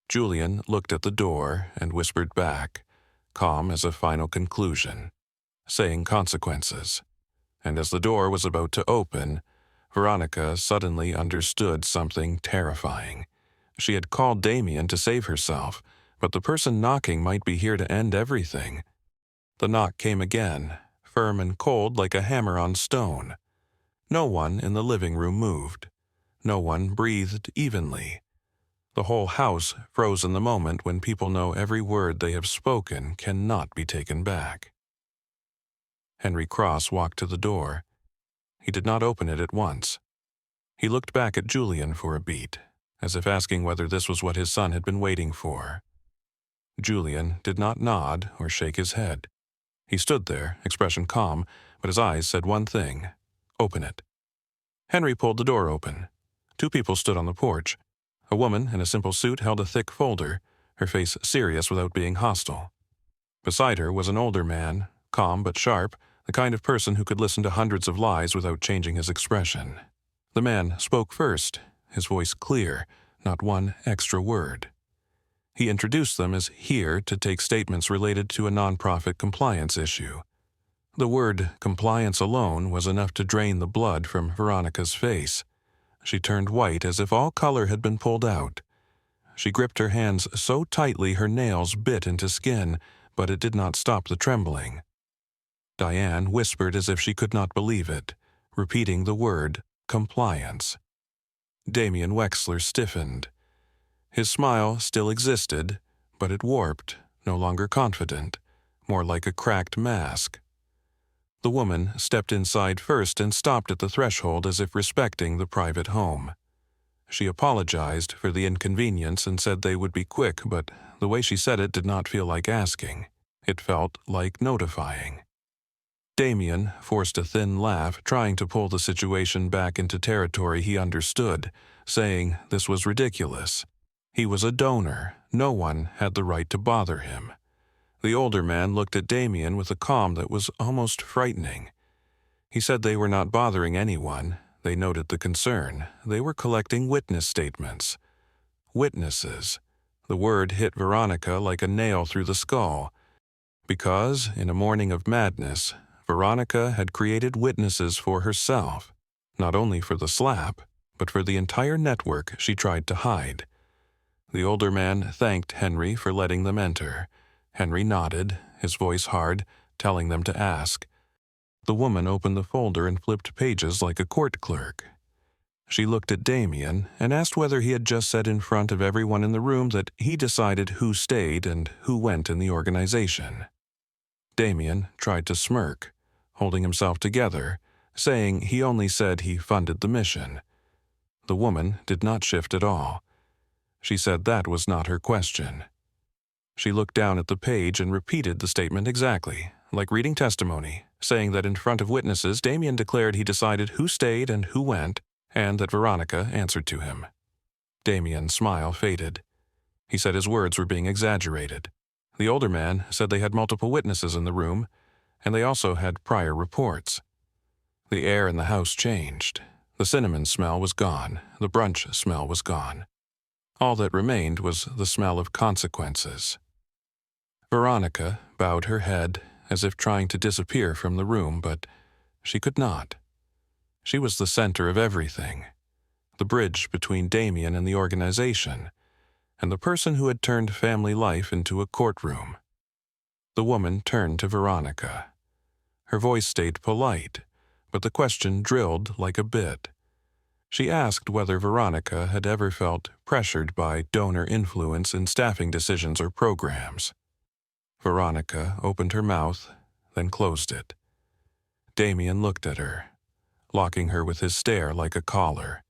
Julian looked at the door and whispered back, calm as a final conclusion, saying consequences. And as the door was about to open, Veronica suddenly understood something terrifying. She had called Damien to save herself, but the person knocking might be here to end everything. The knock came again, firm and cold like a hammer on stone. No one in the living room moved. No one breathed evenly. The whole house froze in the moment when people know every word they have spoken cannot be taken back. Henry Cross walked to the door. He did not open it at once. He looked back at Julian for a beat, as if asking whether this was what his son had been waiting for. Julian did not nod or shake his head. He stood there, expression calm, but his eyes said one thing: open it. Henry pulled the door open. Two people stood on the porch. A woman in a simple suit held a thick folder, her face serious without being hostile. Beside her was an older man, calm but sharp, the kind of person who could listen to hundreds of lies without changing his expression. The man spoke first, his voice clear, not one extra word. He introduced them as here to take statements related to a nonprofit compliance issue. The word compliance alone was enough to drain the blood from Veronica's face. She turned white as if all color had been pulled out. She gripped her hands so tightly her nails bit into skin, but it did not stop the trembling. Diane whispered as if she could not believe it, repeating the word compliance. Damien Wexler stiffened. His smile still existed, but it warped, no longer confident, more like a cracked mask. The woman stepped inside first and stopped at the threshold as if respecting the private home. She apologized for the inconvenience and said they would be quick, but the way she said it did not feel like asking. It felt like notifying. Damien forced a thin laugh, trying to pull the situation back into territory he understood, saying this was ridiculous. He was a donor. No one had the right to bother him. The older man looked at Damien with a calm that was almost frightening. He said they were not bothering anyone. They noted the concern. They were collecting witness statements. Witnesses. The word hit Veronica like a nail through the skull. Because, in a morning of madness, Veronica had created witnesses for herself, not only for the slap, but for the entire network she tried to hide. The older man thanked Henry for letting them enter. Henry nodded, his voice hard, telling them to ask. The woman opened the folder and flipped pages like a court clerk. She looked at Damien and asked whether he had just said in front of everyone in the room that he decided who stayed and who went in the organization. Damien tried to smirk, holding himself together, saying he only said he funded the mission. The woman did not shift at all. She said that was not her question. She looked down at the page and repeated the statement exactly, like reading testimony, saying that in front of witnesses Damien declared he decided who stayed and who went, and that Veronica answered to him. Damien's smile faded. He said his words were being exaggerated. The older man said they had multiple witnesses in the room, and they also had prior reports. The air in the house changed. The cinnamon smell was gone. The brunch smell was gone. All that remained was the smell of consequences. Veronica bowed her head as if trying to disappear from the room, but she could not. She was the center of everything, the bridge between Damien and the organization, and the person who had turned family life into a courtroom. The woman turned to Veronica. Her voice stayed polite, but the question drilled like a bit. She asked whether Veronica had ever felt pressured by donor influence in staffing decisions or programs. Veronica opened her mouth, then closed it. Damien looked at her, locking her with his stare like a collar.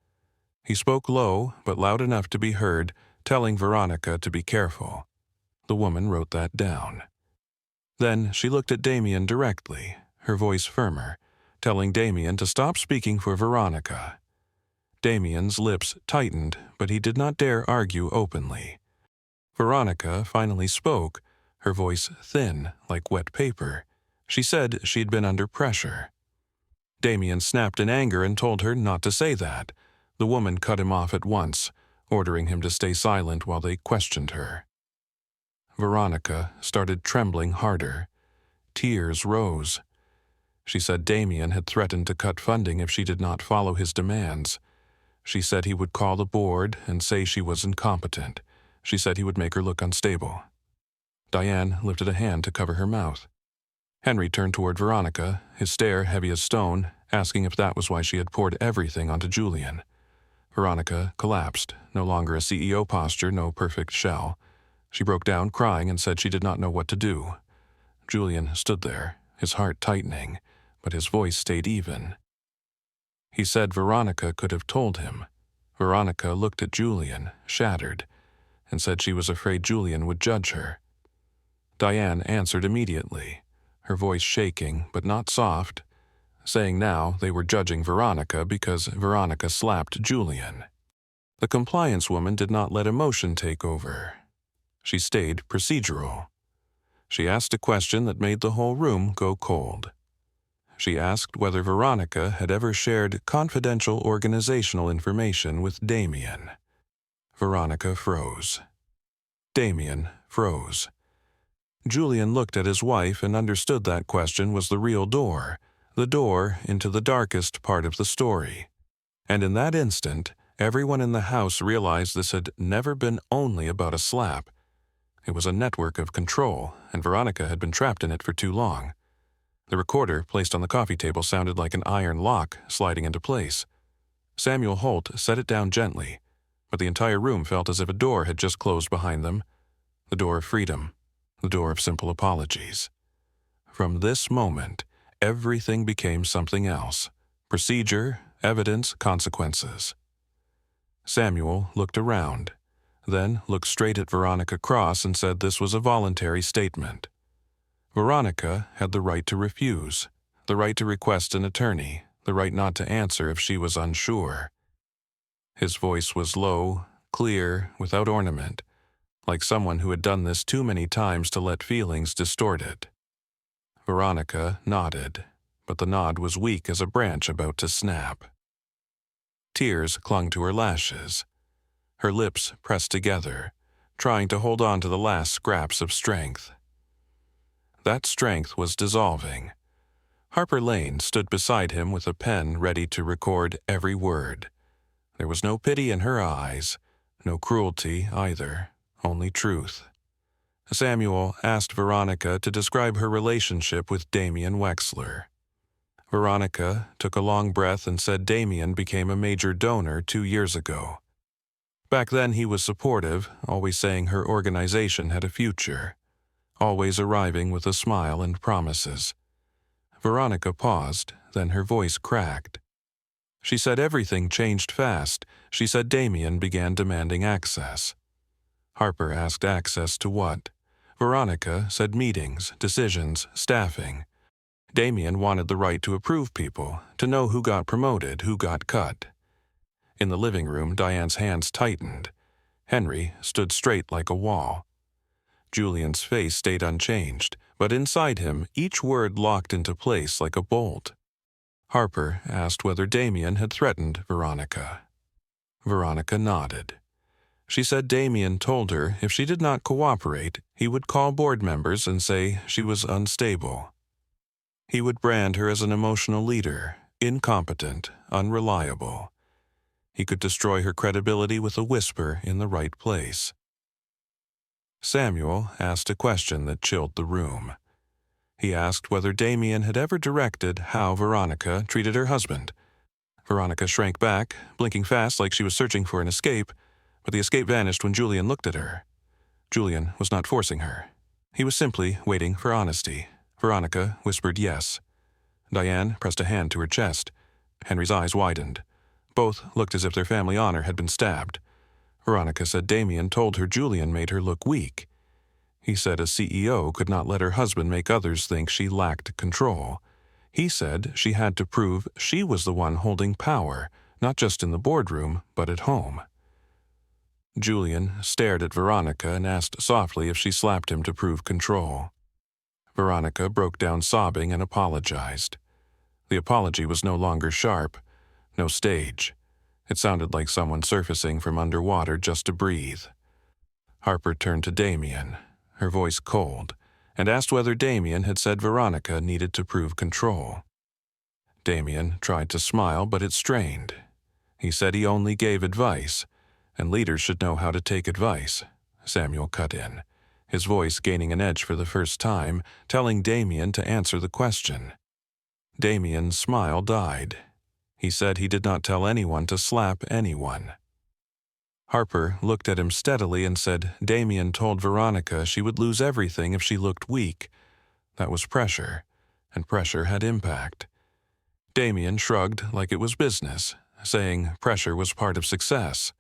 He spoke low, but loud enough to be heard, telling Veronica to be careful. The woman wrote that down. Then she looked at Damien directly, her voice firmer, telling Damien to stop speaking for Veronica. Damien's lips tightened, but he did not dare argue openly. Veronica finally spoke, her voice thin like wet paper. She said she'd been under pressure. Damien snapped in anger and told her not to say that. The woman cut him off at once, ordering him to stay silent while they questioned her. Veronica started trembling harder. Tears rose. She said Damien had threatened to cut funding if she did not follow his demands. She said he would call the board and say she was incompetent. She said he would make her look unstable. Diane lifted a hand to cover her mouth. Henry turned toward Veronica, his stare heavy as stone, asking if that was why she had poured everything onto Julian. Veronica collapsed, no longer a CEO posture, no perfect shell. She broke down crying and said she did not know what to do. Julian stood there, his heart tightening, but his voice stayed even. He said Veronica could have told him. Veronica looked at Julian, shattered, and said she was afraid Julian would judge her. Diane answered immediately, her voice shaking but not soft, saying now they were judging Veronica because Veronica slapped Julian. The compliance woman did not let emotion take over. She stayed procedural. She asked a question that made the whole room go cold. She asked whether Veronica had ever shared confidential organizational information with Damien. Veronica froze. Damien froze. Julian looked at his wife and understood that question was the real door, the door into the darkest part of the story. And in that instant, everyone in the house realized this had never been only about a slap. It was a network of control, and Veronica had been trapped in it for too long. The recorder placed on the coffee table sounded like an iron lock sliding into place. Samuel Holt set it down gently, but the entire room felt as if a door had just closed behind them. The door of freedom, the door of simple apologies. From this moment, everything became something else. Procedure, evidence, consequences. Samuel looked around, then looked straight at Veronica Cross and said this was a voluntary statement. Veronica had the right to refuse, the right to request an attorney, the right not to answer if she was unsure. His voice was low, clear, without ornament, like someone who had done this too many times to let feelings distort it. Veronica nodded, but the nod was weak as a branch about to snap. Tears clung to her lashes. Her lips pressed together, trying to hold on to the last scraps of strength. That strength was dissolving. Harper Lane stood beside him with a pen ready to record every word. There was no pity in her eyes, no cruelty either, only truth. Samuel asked Veronica to describe her relationship with Damien Wexler. Veronica took a long breath and said Damien became a major donor 2 years ago. Back then he was supportive, always saying her organization had a future, always arriving with a smile and promises. Veronica paused, then her voice cracked. She said everything changed fast. She said Damien began demanding access. Harper asked access to what? Veronica said meetings, decisions, staffing. Damien wanted the right to approve people, to know who got promoted, who got cut. In the living room, Diane's hands tightened. Henry stood straight like a wall. Julian's face stayed unchanged, but inside him, each word locked into place like a bolt. Harper asked whether Damien had threatened Veronica. Veronica nodded. She said Damien told her if she did not cooperate, he would call board members and say she was unstable. He would brand her as an emotional leader, incompetent, unreliable. He could destroy her credibility with a whisper in the right place. Samuel asked a question that chilled the room. He asked whether Damien had ever directed how Veronica treated her husband. Veronica shrank back, blinking fast like she was searching for an escape, but the escape vanished when Julian looked at her. Julian was not forcing her. He was simply waiting for honesty. Veronica whispered yes. Diane pressed a hand to her chest. Henry's eyes widened. Both looked as if their family honor had been stabbed. Veronica said Damien told her Julian made her look weak. He said a CEO could not let her husband make others think she lacked control. He said she had to prove she was the one holding power, not just in the boardroom, but at home. Julian stared at Veronica and asked softly if she slapped him to prove control. Veronica broke down sobbing and apologized. The apology was no longer sharp, no stage. It sounded like someone surfacing from underwater just to breathe. Harper turned to Damien, her voice cold, and asked whether Damien had said Veronica needed to prove control. Damien tried to smile, but it strained. He said he only gave advice, and leaders should know how to take advice. Samuel cut in, his voice gaining an edge for the first time, telling Damien to answer the question. Damien's smile died. He said he did not tell anyone to slap anyone. Harper looked at him steadily and said Damien told Veronica she would lose everything if she looked weak. That was pressure, and pressure had impact. Damien shrugged like it was business, saying pressure was part of success.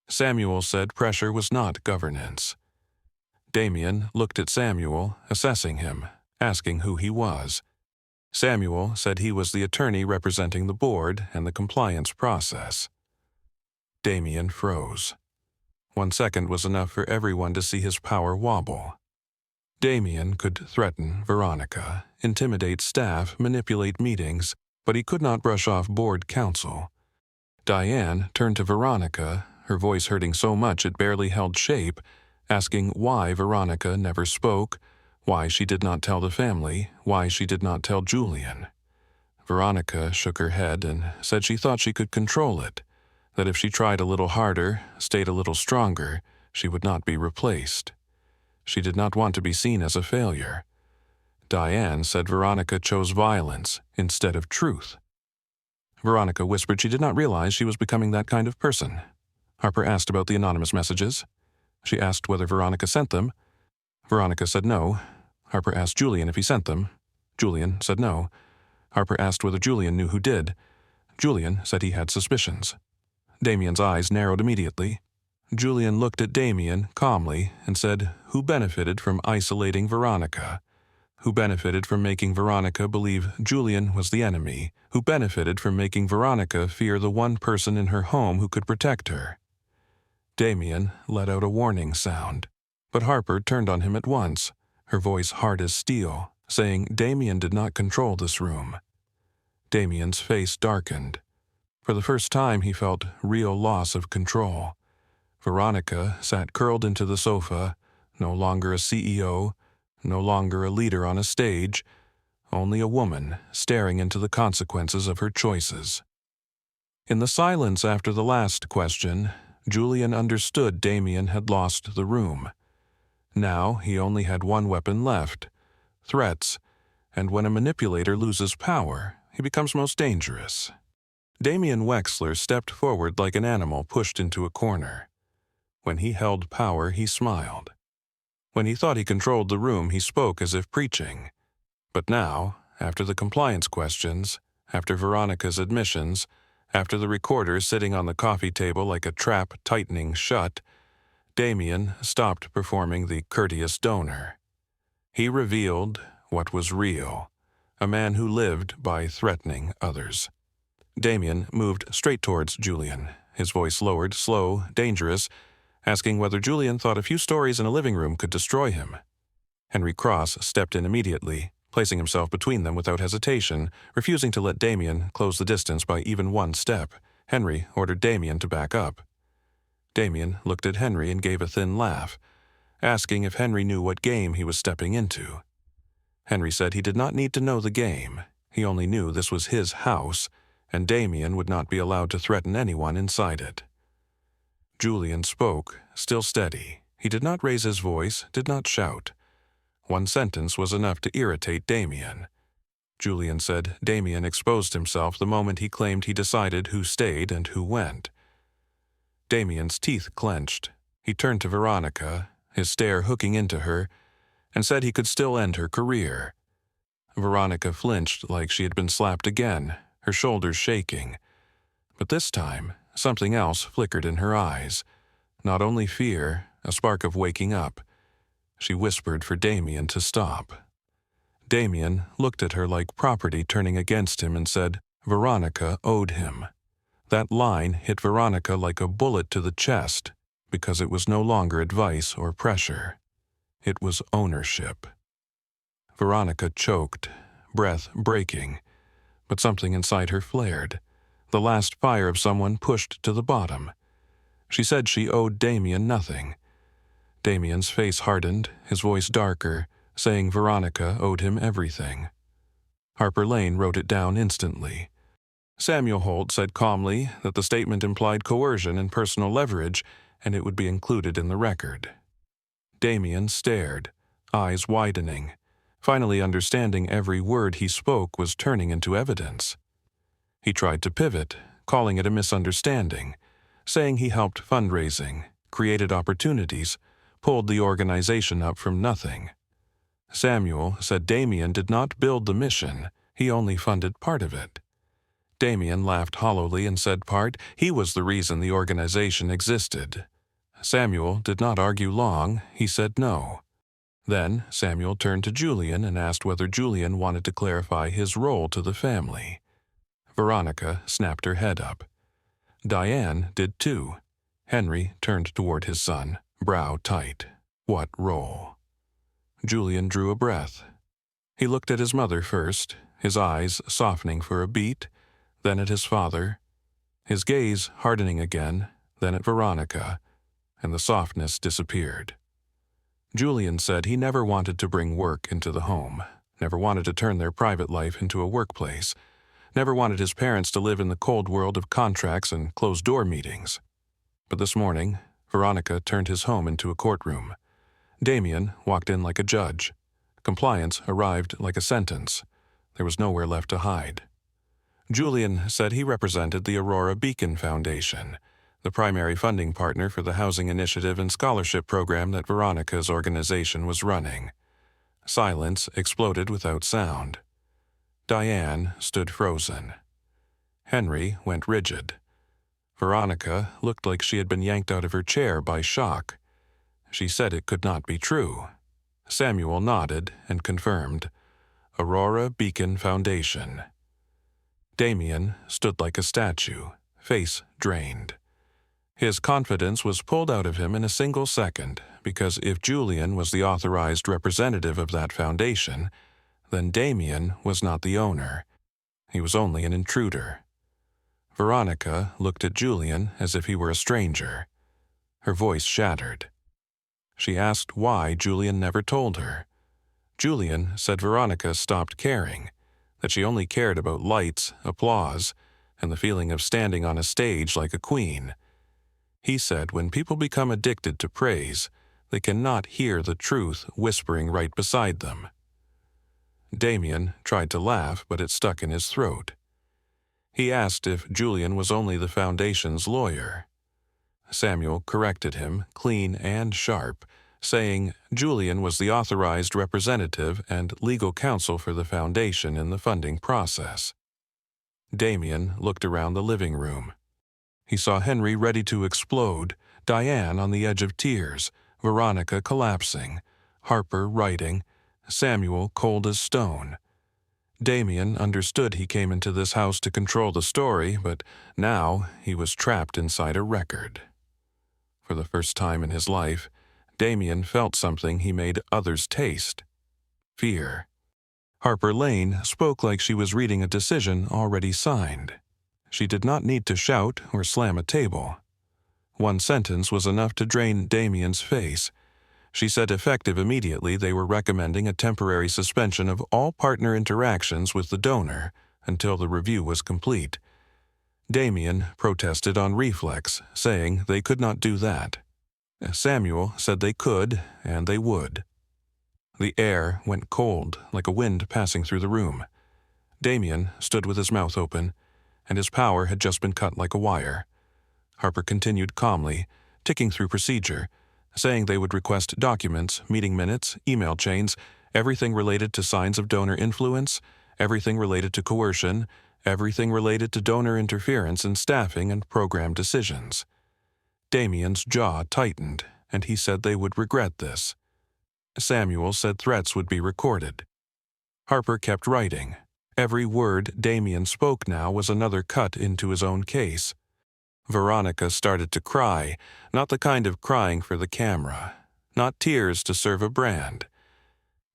Samuel said pressure was not governance. Damien looked at Samuel, assessing him, asking who he was. Samuel said he was the attorney representing the board and the compliance process. Damien froze. 1 second was enough for everyone to see his power wobble. Damien could threaten Veronica, intimidate staff, manipulate meetings, but he could not brush off board counsel. Diane turned to Veronica, her voice hurting so much it barely held shape, asking why Veronica never spoke, why she did not tell the family, why she did not tell Julian. Veronica shook her head and said she thought she could control it, that if she tried a little harder, stayed a little stronger, she would not be replaced. She did not want to be seen as a failure. Diane said Veronica chose violence instead of truth. Veronica whispered she did not realize she was becoming that kind of person. Harper asked about the anonymous messages. She asked whether Veronica sent them. Veronica said no. Harper asked Julian if he sent them. Julian said no. Harper asked whether Julian knew who did. Julian said he had suspicions. Damien's eyes narrowed immediately. Julian looked at Damien calmly and said, "Who benefited from isolating Veronica? Who benefited from making Veronica believe Julian was the enemy? Who benefited from making Veronica fear the one person in her home who could protect her?" Damien let out a warning sound, but Harper turned on him at once, her voice hard as steel, saying Damien did not control this room. Damien's face darkened. For the first time he felt real loss of control. Veronica sat curled into the sofa, no longer a CEO, no longer a leader on a stage, only a woman staring into the consequences of her choices. In the silence after the last question, Julian understood Damien had lost the room. Now he only had one weapon left: threats, and when a manipulator loses power, he becomes most dangerous. Damien Wexler stepped forward like an animal pushed into a corner. When he held power, he smiled. When he thought he controlled the room, he spoke as if preaching. But now, after the compliance questions, after Veronica's admissions, after the recorder sitting on the coffee table like a trap tightening shut, Damien stopped performing the courteous donor. He revealed what was real, a man who lived by threatening others. Damien moved straight towards Julian, his voice lowered, slow, dangerous, asking whether Julian thought a few stories in a living room could destroy him. Henry Cross stepped in immediately, placing himself between them without hesitation, refusing to let Damien close the distance by even one step. Henry ordered Damien to back up. Damien looked at Henry and gave a thin laugh, asking if Henry knew what game he was stepping into. Henry said he did not need to know the game. He only knew this was his house, and Damien would not be allowed to threaten anyone inside it. Julian spoke, still steady. He did not raise his voice, did not shout. One sentence was enough to irritate Damien. Julian said Damien exposed himself the moment he claimed he decided who stayed and who went. Damien's teeth clenched. He turned to Veronica, his stare hooking into her, and said he could still end her career. Veronica flinched like she had been slapped again, her shoulders shaking. But this time, something else flickered in her eyes. Not only fear, a spark of waking up. She whispered for Damien to stop. Damien looked at her like property turning against him and said Veronica owed him. That line hit Veronica like a bullet to the chest, because it was no longer advice or pressure. It was ownership. Veronica choked, breath breaking, but something inside her flared, the last fire of someone pushed to the bottom. She said she owed Damien nothing. Damien's face hardened, his voice darker, saying Veronica owed him everything. Harper Lane wrote it down instantly. Samuel Holt said calmly that the statement implied coercion and personal leverage, and it would be included in the record. Damien stared, eyes widening, finally understanding every word he spoke was turning into evidence. He tried to pivot, calling it a misunderstanding, saying he helped fundraising, created opportunities, pulled the organization up from nothing. Samuel said Damien did not build the mission, he only funded part of it. Damien laughed hollowly and said he was the reason the organization existed. Samuel did not argue long, he said no. Then Samuel turned to Julian and asked whether Julian wanted to clarify his role to the family. Veronica snapped her head up. Diane did too. Henry turned toward his son, brow tight. What role? Julian drew a breath. He looked at his mother first, his eyes softening for a beat, then at his father, his gaze hardening again, then at Veronica, and the softness disappeared. Julian said he never wanted to bring work into the home, never wanted to turn their private life into a workplace, never wanted his parents to live in the cold world of contracts and closed-door meetings. But this morning, Veronica turned his home into a courtroom. Damien walked in like a judge. Compliance arrived like a sentence. There was nowhere left to hide. Julian said he represented the Aurora Beacon Foundation, the primary funding partner for the housing initiative and scholarship program that Veronica's organization was running. Silence exploded without sound. Diane stood frozen. Henry went rigid. Veronica looked like she had been yanked out of her chair by shock. She said it could not be true. Samuel nodded and confirmed. Aurora Beacon Foundation. Damien stood like a statue, face drained. His confidence was pulled out of him in a single second, because if Julian was the authorized representative of that foundation, then Damien was not the owner. He was only an intruder. Veronica looked at Julian as if he were a stranger. Her voice shattered. She asked why Julian never told her. Julian said Veronica stopped caring, that she only cared about lights, applause, and the feeling of standing on a stage like a queen. He said when people become addicted to praise, they cannot hear the truth whispering right beside them. Damien tried to laugh, but it stuck in his throat. He asked if Julian was only the foundation's lawyer. Samuel corrected him, clean and sharp, saying Julian was the authorized representative and legal counsel for the foundation in the funding process. Damien looked around the living room. He saw Henry ready to explode, Diane on the edge of tears, Veronica collapsing, Harper writing, Samuel cold as stone. Damien understood he came into this house to control the story, but now he was trapped inside a record. For the first time in his life, Damien felt something he made others taste: fear. Harper Lane spoke like she was reading a decision already signed. She did not need to shout or slam a table. One sentence was enough to drain Damien's face. She said effective immediately they were recommending a temporary suspension of all partner interactions with the donor until the review was complete. Damien protested on reflex, saying they could not do that. Samuel said they could, and they would. The air went cold, like a wind passing through the room. Damien stood with his mouth open, and his power had just been cut like a wire. Harper continued calmly, ticking through procedure, saying they would request documents, meeting minutes, email chains, everything related to signs of donor influence, everything related to coercion, everything related to donor interference in staffing and program decisions. Damien's jaw tightened, and he said they would regret this. Samuel said threats would be recorded. Harper kept writing. Every word Damien spoke now was another cut into his own case. Veronica started to cry, not the kind of crying for the camera, not tears to serve a brand.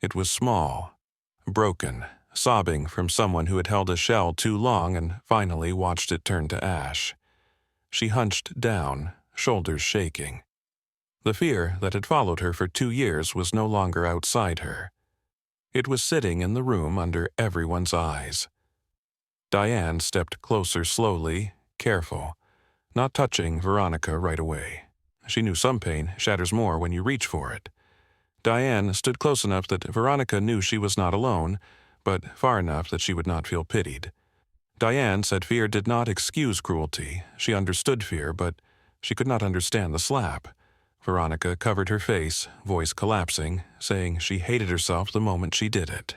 It was small, broken, sobbing from someone who had held a shell too long and finally watched it turn to ash. She hunched down, shoulders shaking. The fear that had followed her for 2 years was no longer outside her. It was sitting in the room under everyone's eyes. Diane stepped closer slowly, careful, not touching Veronica right away. She knew some pain shatters more when you reach for it. Diane stood close enough that Veronica knew she was not alone, but far enough that she would not feel pitied. Diane said fear did not excuse cruelty. She understood fear, but she could not understand the slap. Veronica covered her face, voice collapsing, saying she hated herself the moment she did it.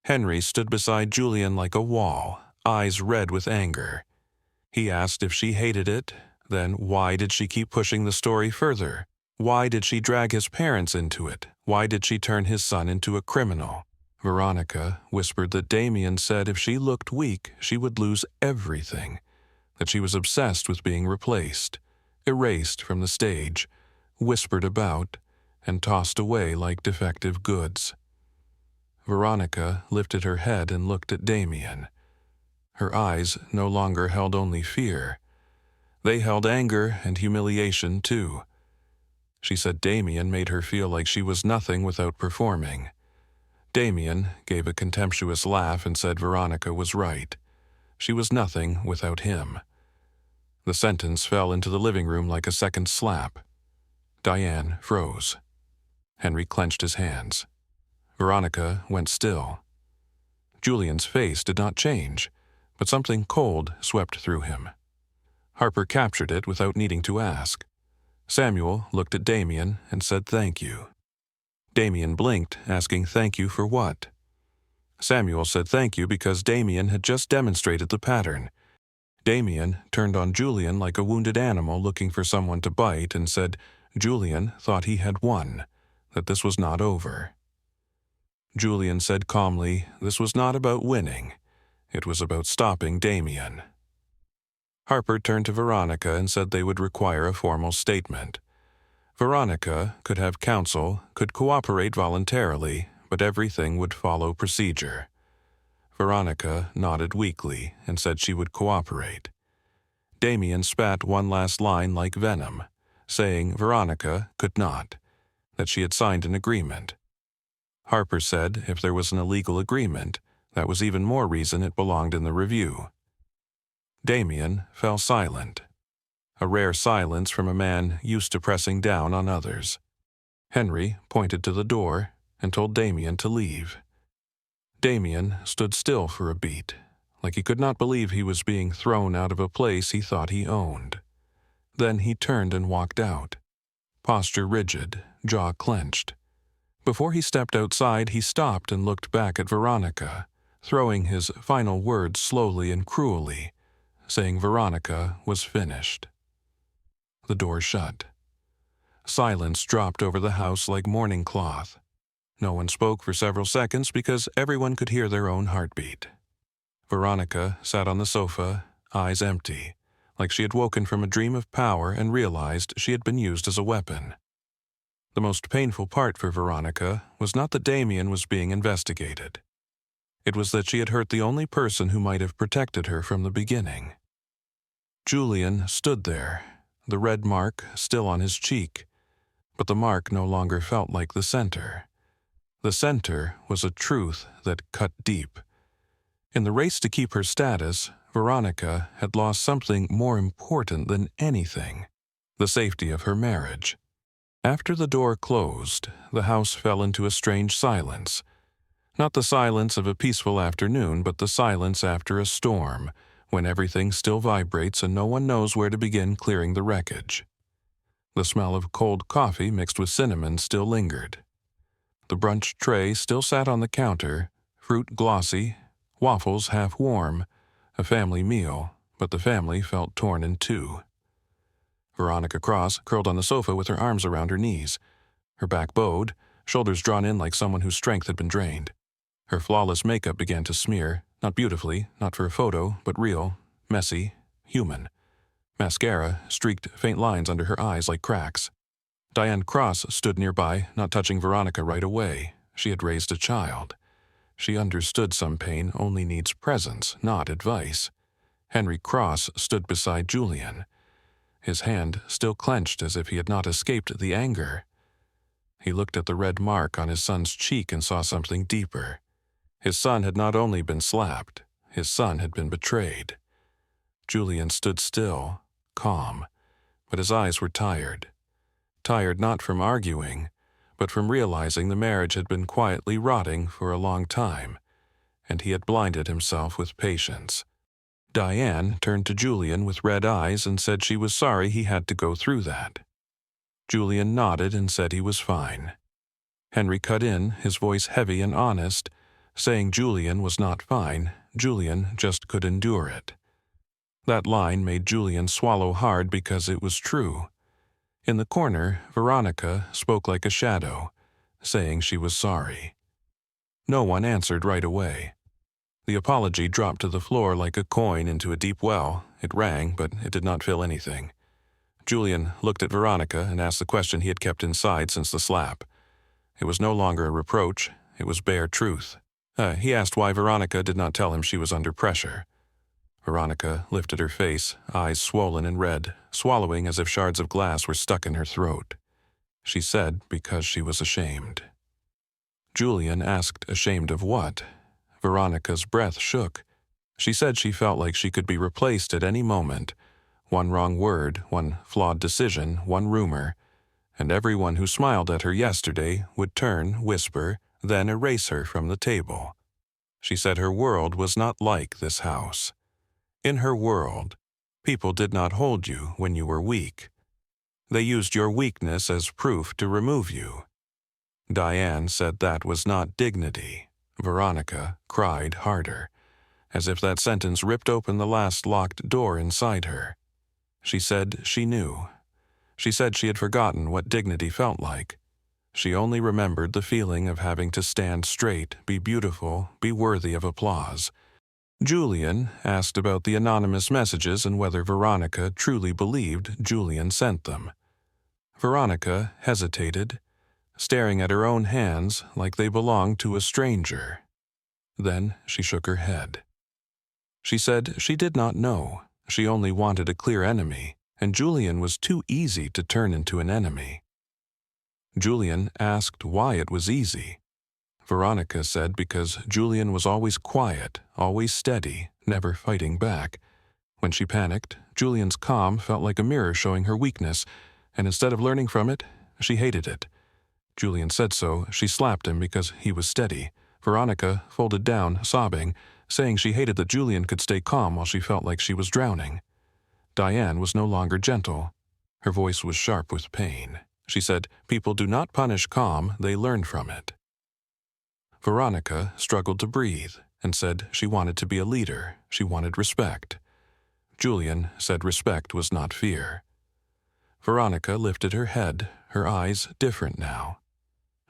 Henry stood beside Julian like a wall, eyes red with anger. He asked if she hated it, then why did she keep pushing the story further? Why did she drag his parents into it? Why did she turn his son into a criminal? Veronica whispered that Damien said if she looked weak, she would lose everything, that she was obsessed with being replaced, erased from the stage, whispered about, and tossed away like defective goods. Veronica lifted her head and looked at Damien. Her eyes no longer held only fear. They held anger and humiliation too. She said Damien made her feel like she was nothing without performing. Damien gave a contemptuous laugh and said Veronica was right. She was nothing without him. The sentence fell into the living room like a second slap. Diane froze. Henry clenched his hands. Veronica went still. Julian's face did not change, but something cold swept through him. Harper captured it without needing to ask. Samuel looked at Damien and said thank you. Damien blinked, asking thank you for what? Samuel said thank you because Damien had just demonstrated the pattern. Damien turned on Julian like a wounded animal looking for someone to bite and said Julian thought he had won, that this was not over. Julian said calmly this was not about winning. It was about stopping Damien. Harper turned to Veronica and said they would require a formal statement. Veronica could have counsel, could cooperate voluntarily, but everything would follow procedure. Veronica nodded weakly and said she would cooperate. Damien spat one last line like venom, saying Veronica could not, that she had signed an agreement. Harper said if there was an illegal agreement, that was even more reason it belonged in the review. Damien fell silent, a rare silence from a man used to pressing down on others. Henry pointed to the door and told Damien to leave. Damien stood still for a beat, like he could not believe he was being thrown out of a place he thought he owned. Then he turned and walked out, posture rigid, jaw clenched. Before he stepped outside, he stopped and looked back at Veronica, throwing his final words slowly and cruelly, saying Veronica was finished. The door shut. Silence dropped over the house like mourning cloth. No one spoke for several seconds because everyone could hear their own heartbeat. Veronica sat on the sofa, eyes empty, like she had woken from a dream of power and realized she had been used as a weapon. The most painful part for Veronica was not that Damien was being investigated. It was that she had hurt the only person who might have protected her from the beginning. Julian stood there, the red mark still on his cheek, but the mark no longer felt like the center. The center was a truth that cut deep. In the race to keep her status, Veronica had lost something more important than anything, the safety of her marriage. After the door closed, the house fell into a strange silence. Not the silence of a peaceful afternoon, but the silence after a storm, when everything still vibrates and no one knows where to begin clearing the wreckage. The smell of cold coffee mixed with cinnamon still lingered. The brunch tray still sat on the counter, fruit glossy, waffles half warm, a family meal, but the family felt torn in two. Veronica Cross curled on the sofa with her arms around her knees, her back bowed, shoulders drawn in like someone whose strength had been drained. Her flawless makeup began to smear, not beautifully, not for a photo, but real, messy, human. Mascara streaked faint lines under her eyes like cracks. Diane Cross stood nearby, not touching Veronica right away. She had raised a child. She understood some pain only needs presence, not advice. Henry Cross stood beside Julian, his hand still clenched as if he had not escaped the anger. He looked at the red mark on his son's cheek and saw something deeper. His son had not only been slapped, his son had been betrayed. Julian stood still, calm, but his eyes were tired. Tired not from arguing, but from realizing the marriage had been quietly rotting for a long time, and he had blinded himself with patience. Diane turned to Julian with red eyes and said she was sorry he had to go through that. Julian nodded and said he was fine. Henry cut in, his voice heavy and honest, saying Julian was not fine, Julian just could endure it. That line made Julian swallow hard because it was true. In the corner, Veronica spoke like a shadow, saying she was sorry. No one answered right away. The apology dropped to the floor like a coin into a deep well. It rang, but it did not fill anything. Julian looked at Veronica and asked the question he had kept inside since the slap. It was no longer a reproach, it was bare truth. He asked why Veronica did not tell him she was under pressure. Veronica lifted her face, eyes swollen and red, swallowing as if shards of glass were stuck in her throat. She said because she was ashamed. Julian asked ashamed of what? Veronica's breath shook. She said she felt like she could be replaced at any moment. One wrong word, one flawed decision, one rumor, and everyone who smiled at her yesterday would turn, whisper, then erase her from the table. She said her world was not like this house. In her world, people did not hold you when you were weak. They used your weakness as proof to remove you. Diane said that was not dignity, Veronica cried harder, as if that sentence ripped open the last locked door inside her. She said she knew. She said she had forgotten what dignity felt like. She only remembered the feeling of having to stand straight, be beautiful, be worthy of applause. Julian asked about the anonymous messages and whether Veronica truly believed Julian sent them. Veronica hesitated, staring at her own hands like they belonged to a stranger. Then she shook her head. She said she did not know. She only wanted a clear enemy, and Julian was too easy to turn into an enemy. Julian asked why it was easy. Veronica said because Julian was always quiet, always steady, never fighting back. When she panicked, Julian's calm felt like a mirror showing her weakness, and instead of learning from it, she hated it. Julian said so. She slapped him because he was steady. Veronica folded down, sobbing, saying she hated that Julian could stay calm while she felt like she was drowning. Diane was no longer gentle. Her voice was sharp with pain. She said, "People do not punish calm, they learn from it." Veronica struggled to breathe and said she wanted to be a leader. She wanted respect. Julian said respect was not fear. Veronica lifted her head, her eyes different now.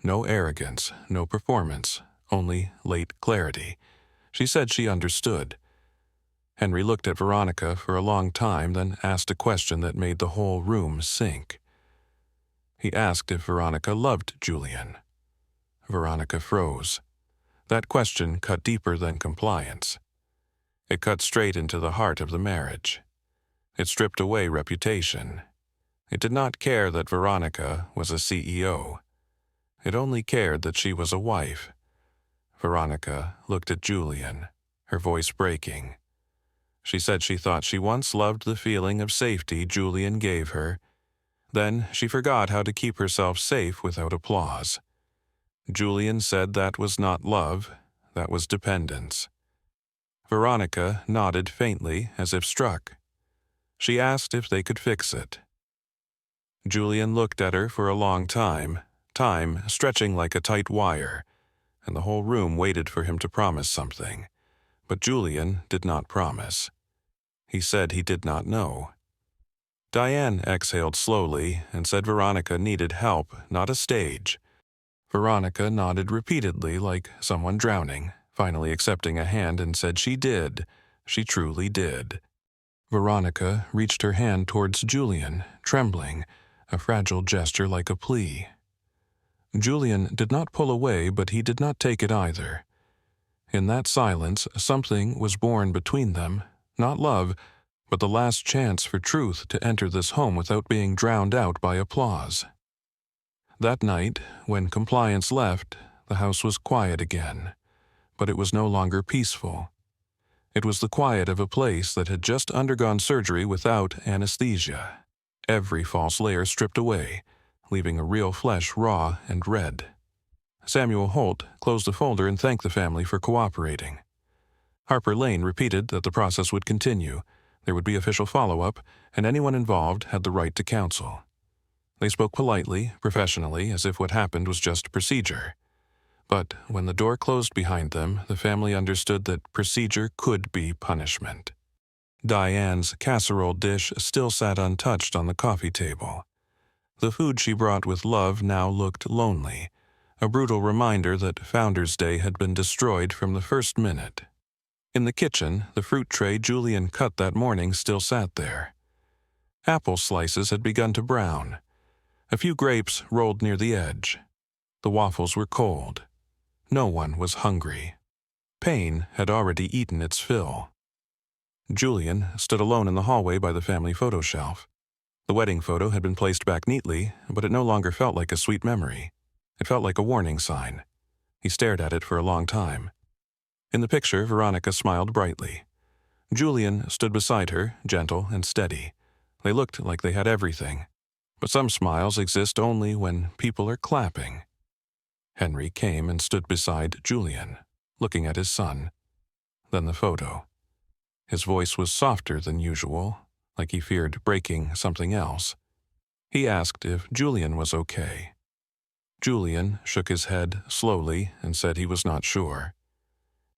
No arrogance, no performance, only late clarity. She said she understood. Henry looked at Veronica for a long time, then asked a question that made the whole room sink. He asked if Veronica loved Julian. Veronica froze. That question cut deeper than compliance. It cut straight into the heart of the marriage. It stripped away reputation. It did not care that Veronica was a CEO. It only cared that she was a wife. Veronica looked at Julian, her voice breaking. She said she thought she once loved the feeling of safety Julian gave her. Then she forgot how to keep herself safe without applause. Julian said that was not love, that was dependence. Veronica nodded faintly, as if struck. She asked if they could fix it. Julian looked at her for a long time stretching like a tight wire, and the whole room waited for him to promise something. But Julian did not promise. He said he did not know. Diane exhaled slowly and said Veronica needed help, not a stage. Veronica nodded repeatedly like someone drowning, finally accepting a hand and said she did. She truly did. Veronica reached her hand towards Julian, trembling, a fragile gesture like a plea. Julian did not pull away, but he did not take it either. In that silence, something was born between them, not love, but the last chance for truth to enter this home without being drowned out by applause. That night, when compliance left, the house was quiet again, but it was no longer peaceful. It was the quiet of a place that had just undergone surgery without anesthesia. Every false layer stripped away, leaving a real flesh raw and red. Samuel Holt closed the folder and thanked the family for cooperating. Harper Lane repeated that the process would continue. There would be official follow-up, and anyone involved had the right to counsel. They spoke politely, professionally, as if what happened was just procedure. But when the door closed behind them, the family understood that procedure could be punishment. Diane's casserole dish still sat untouched on the coffee table. The food she brought with love now looked lonely, a brutal reminder that Founder's Day had been destroyed from the first minute. In the kitchen, the fruit tray Julian cut that morning still sat there. Apple slices had begun to brown. A few grapes rolled near the edge. The waffles were cold. No one was hungry. Pain had already eaten its fill. Julian stood alone in the hallway by the family photo shelf. The wedding photo had been placed back neatly, but it no longer felt like a sweet memory. It felt like a warning sign. He stared at it for a long time. In the picture, Veronica smiled brightly. Julian stood beside her, gentle and steady. They looked like they had everything. But some smiles exist only when people are clapping. Henry came and stood beside Julian, looking at his son. Then the photo. His voice was softer than usual, like he feared breaking something else. He asked if Julian was okay. Julian shook his head slowly and said he was not sure.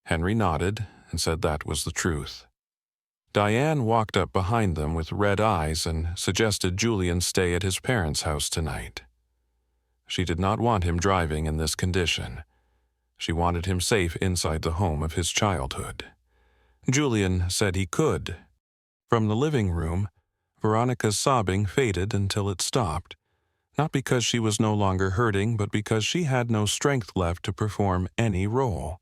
Henry nodded and said that was the truth. Diane walked up behind them with red eyes and suggested Julian stay at his parents' house tonight. She did not want him driving in this condition. She wanted him safe inside the home of his childhood. Julian said he could. From the living room, Veronica's sobbing faded until it stopped, not because she was no longer hurting, but because she had no strength left to perform any role.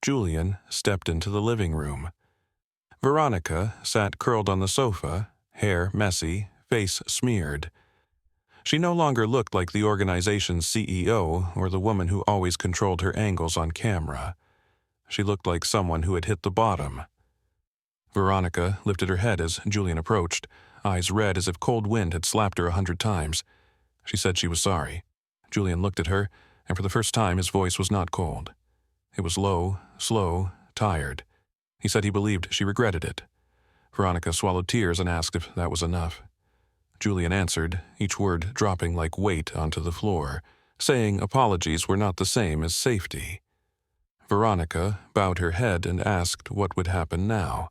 Julian stepped into the living room. Veronica sat curled on the sofa, hair messy, face smeared. She no longer looked like the organization's CEO or the woman who always controlled her angles on camera. She looked like someone who had hit the bottom. Veronica lifted her head as Julian approached, eyes red as if cold wind had slapped her 100 times. She said she was sorry. Julian looked at her, and for the first time his voice was not cold. It was low, slow, tired. He said he believed she regretted it. Veronica swallowed tears and asked if that was enough. Julian answered, each word dropping like weight onto the floor, saying apologies were not the same as safety. Veronica bowed her head and asked what would happen now.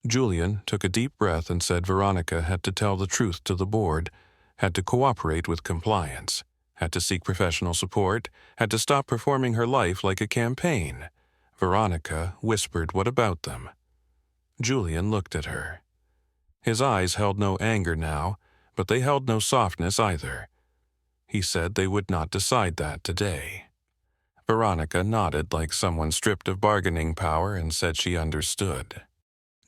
Julian took a deep breath and said Veronica had to tell the truth to the board, had to cooperate with compliance, had to seek professional support, had to stop performing her life like a campaign. Veronica whispered what about them. Julian looked at her. His eyes held no anger now, but they held no softness either. He said they would not decide that today. Veronica nodded like someone stripped of bargaining power and said she understood.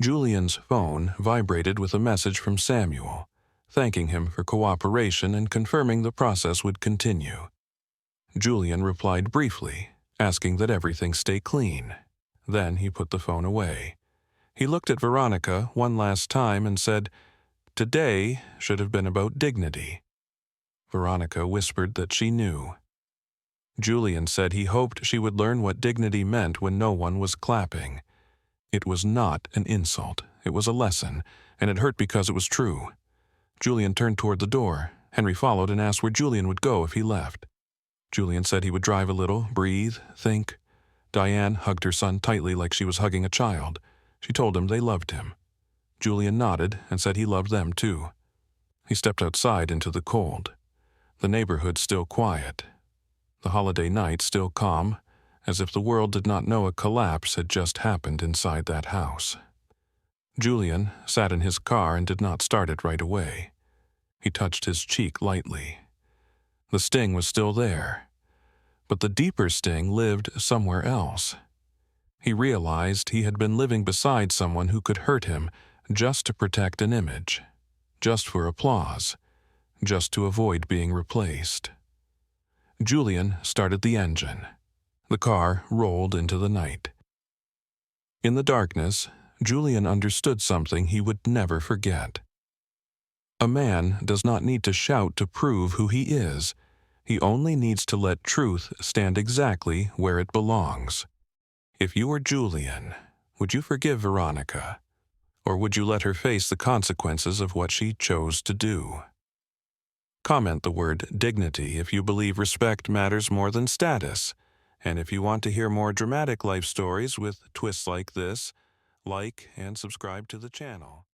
Julian's phone vibrated with a message from Samuel, thanking him for cooperation and confirming the process would continue. Julian replied briefly, asking that everything stay clean. Then he put the phone away. He looked at Veronica one last time and said, "Today should have been about dignity." Veronica whispered that she knew. Julian said he hoped she would learn what dignity meant when no one was clapping. It was not an insult. It was a lesson, and it hurt because it was true. Julian turned toward the door. Henry followed and asked where Julian would go if he left. Julian said he would drive a little, breathe, think. Diane hugged her son tightly like she was hugging a child. She told him they loved him. Julian nodded and said he loved them too. He stepped outside into the cold. The neighborhood still quiet. The holiday night still calm, as if the world did not know a collapse had just happened inside that house. Julian sat in his car and did not start it right away. He touched his cheek lightly. The sting was still there, but the deeper sting lived somewhere else. He realized he had been living beside someone who could hurt him just to protect an image, just for applause, just to avoid being replaced. Julian started the engine. The car rolled into the night. In the darkness, Julian understood something he would never forget. A man does not need to shout to prove who he is. He only needs to let truth stand exactly where it belongs. If you were Julian, would you forgive Veronica? Or would you let her face the consequences of what she chose to do? Comment the word dignity if you believe respect matters more than status. And if you want to hear more dramatic life stories with twists like this, like and subscribe to the channel.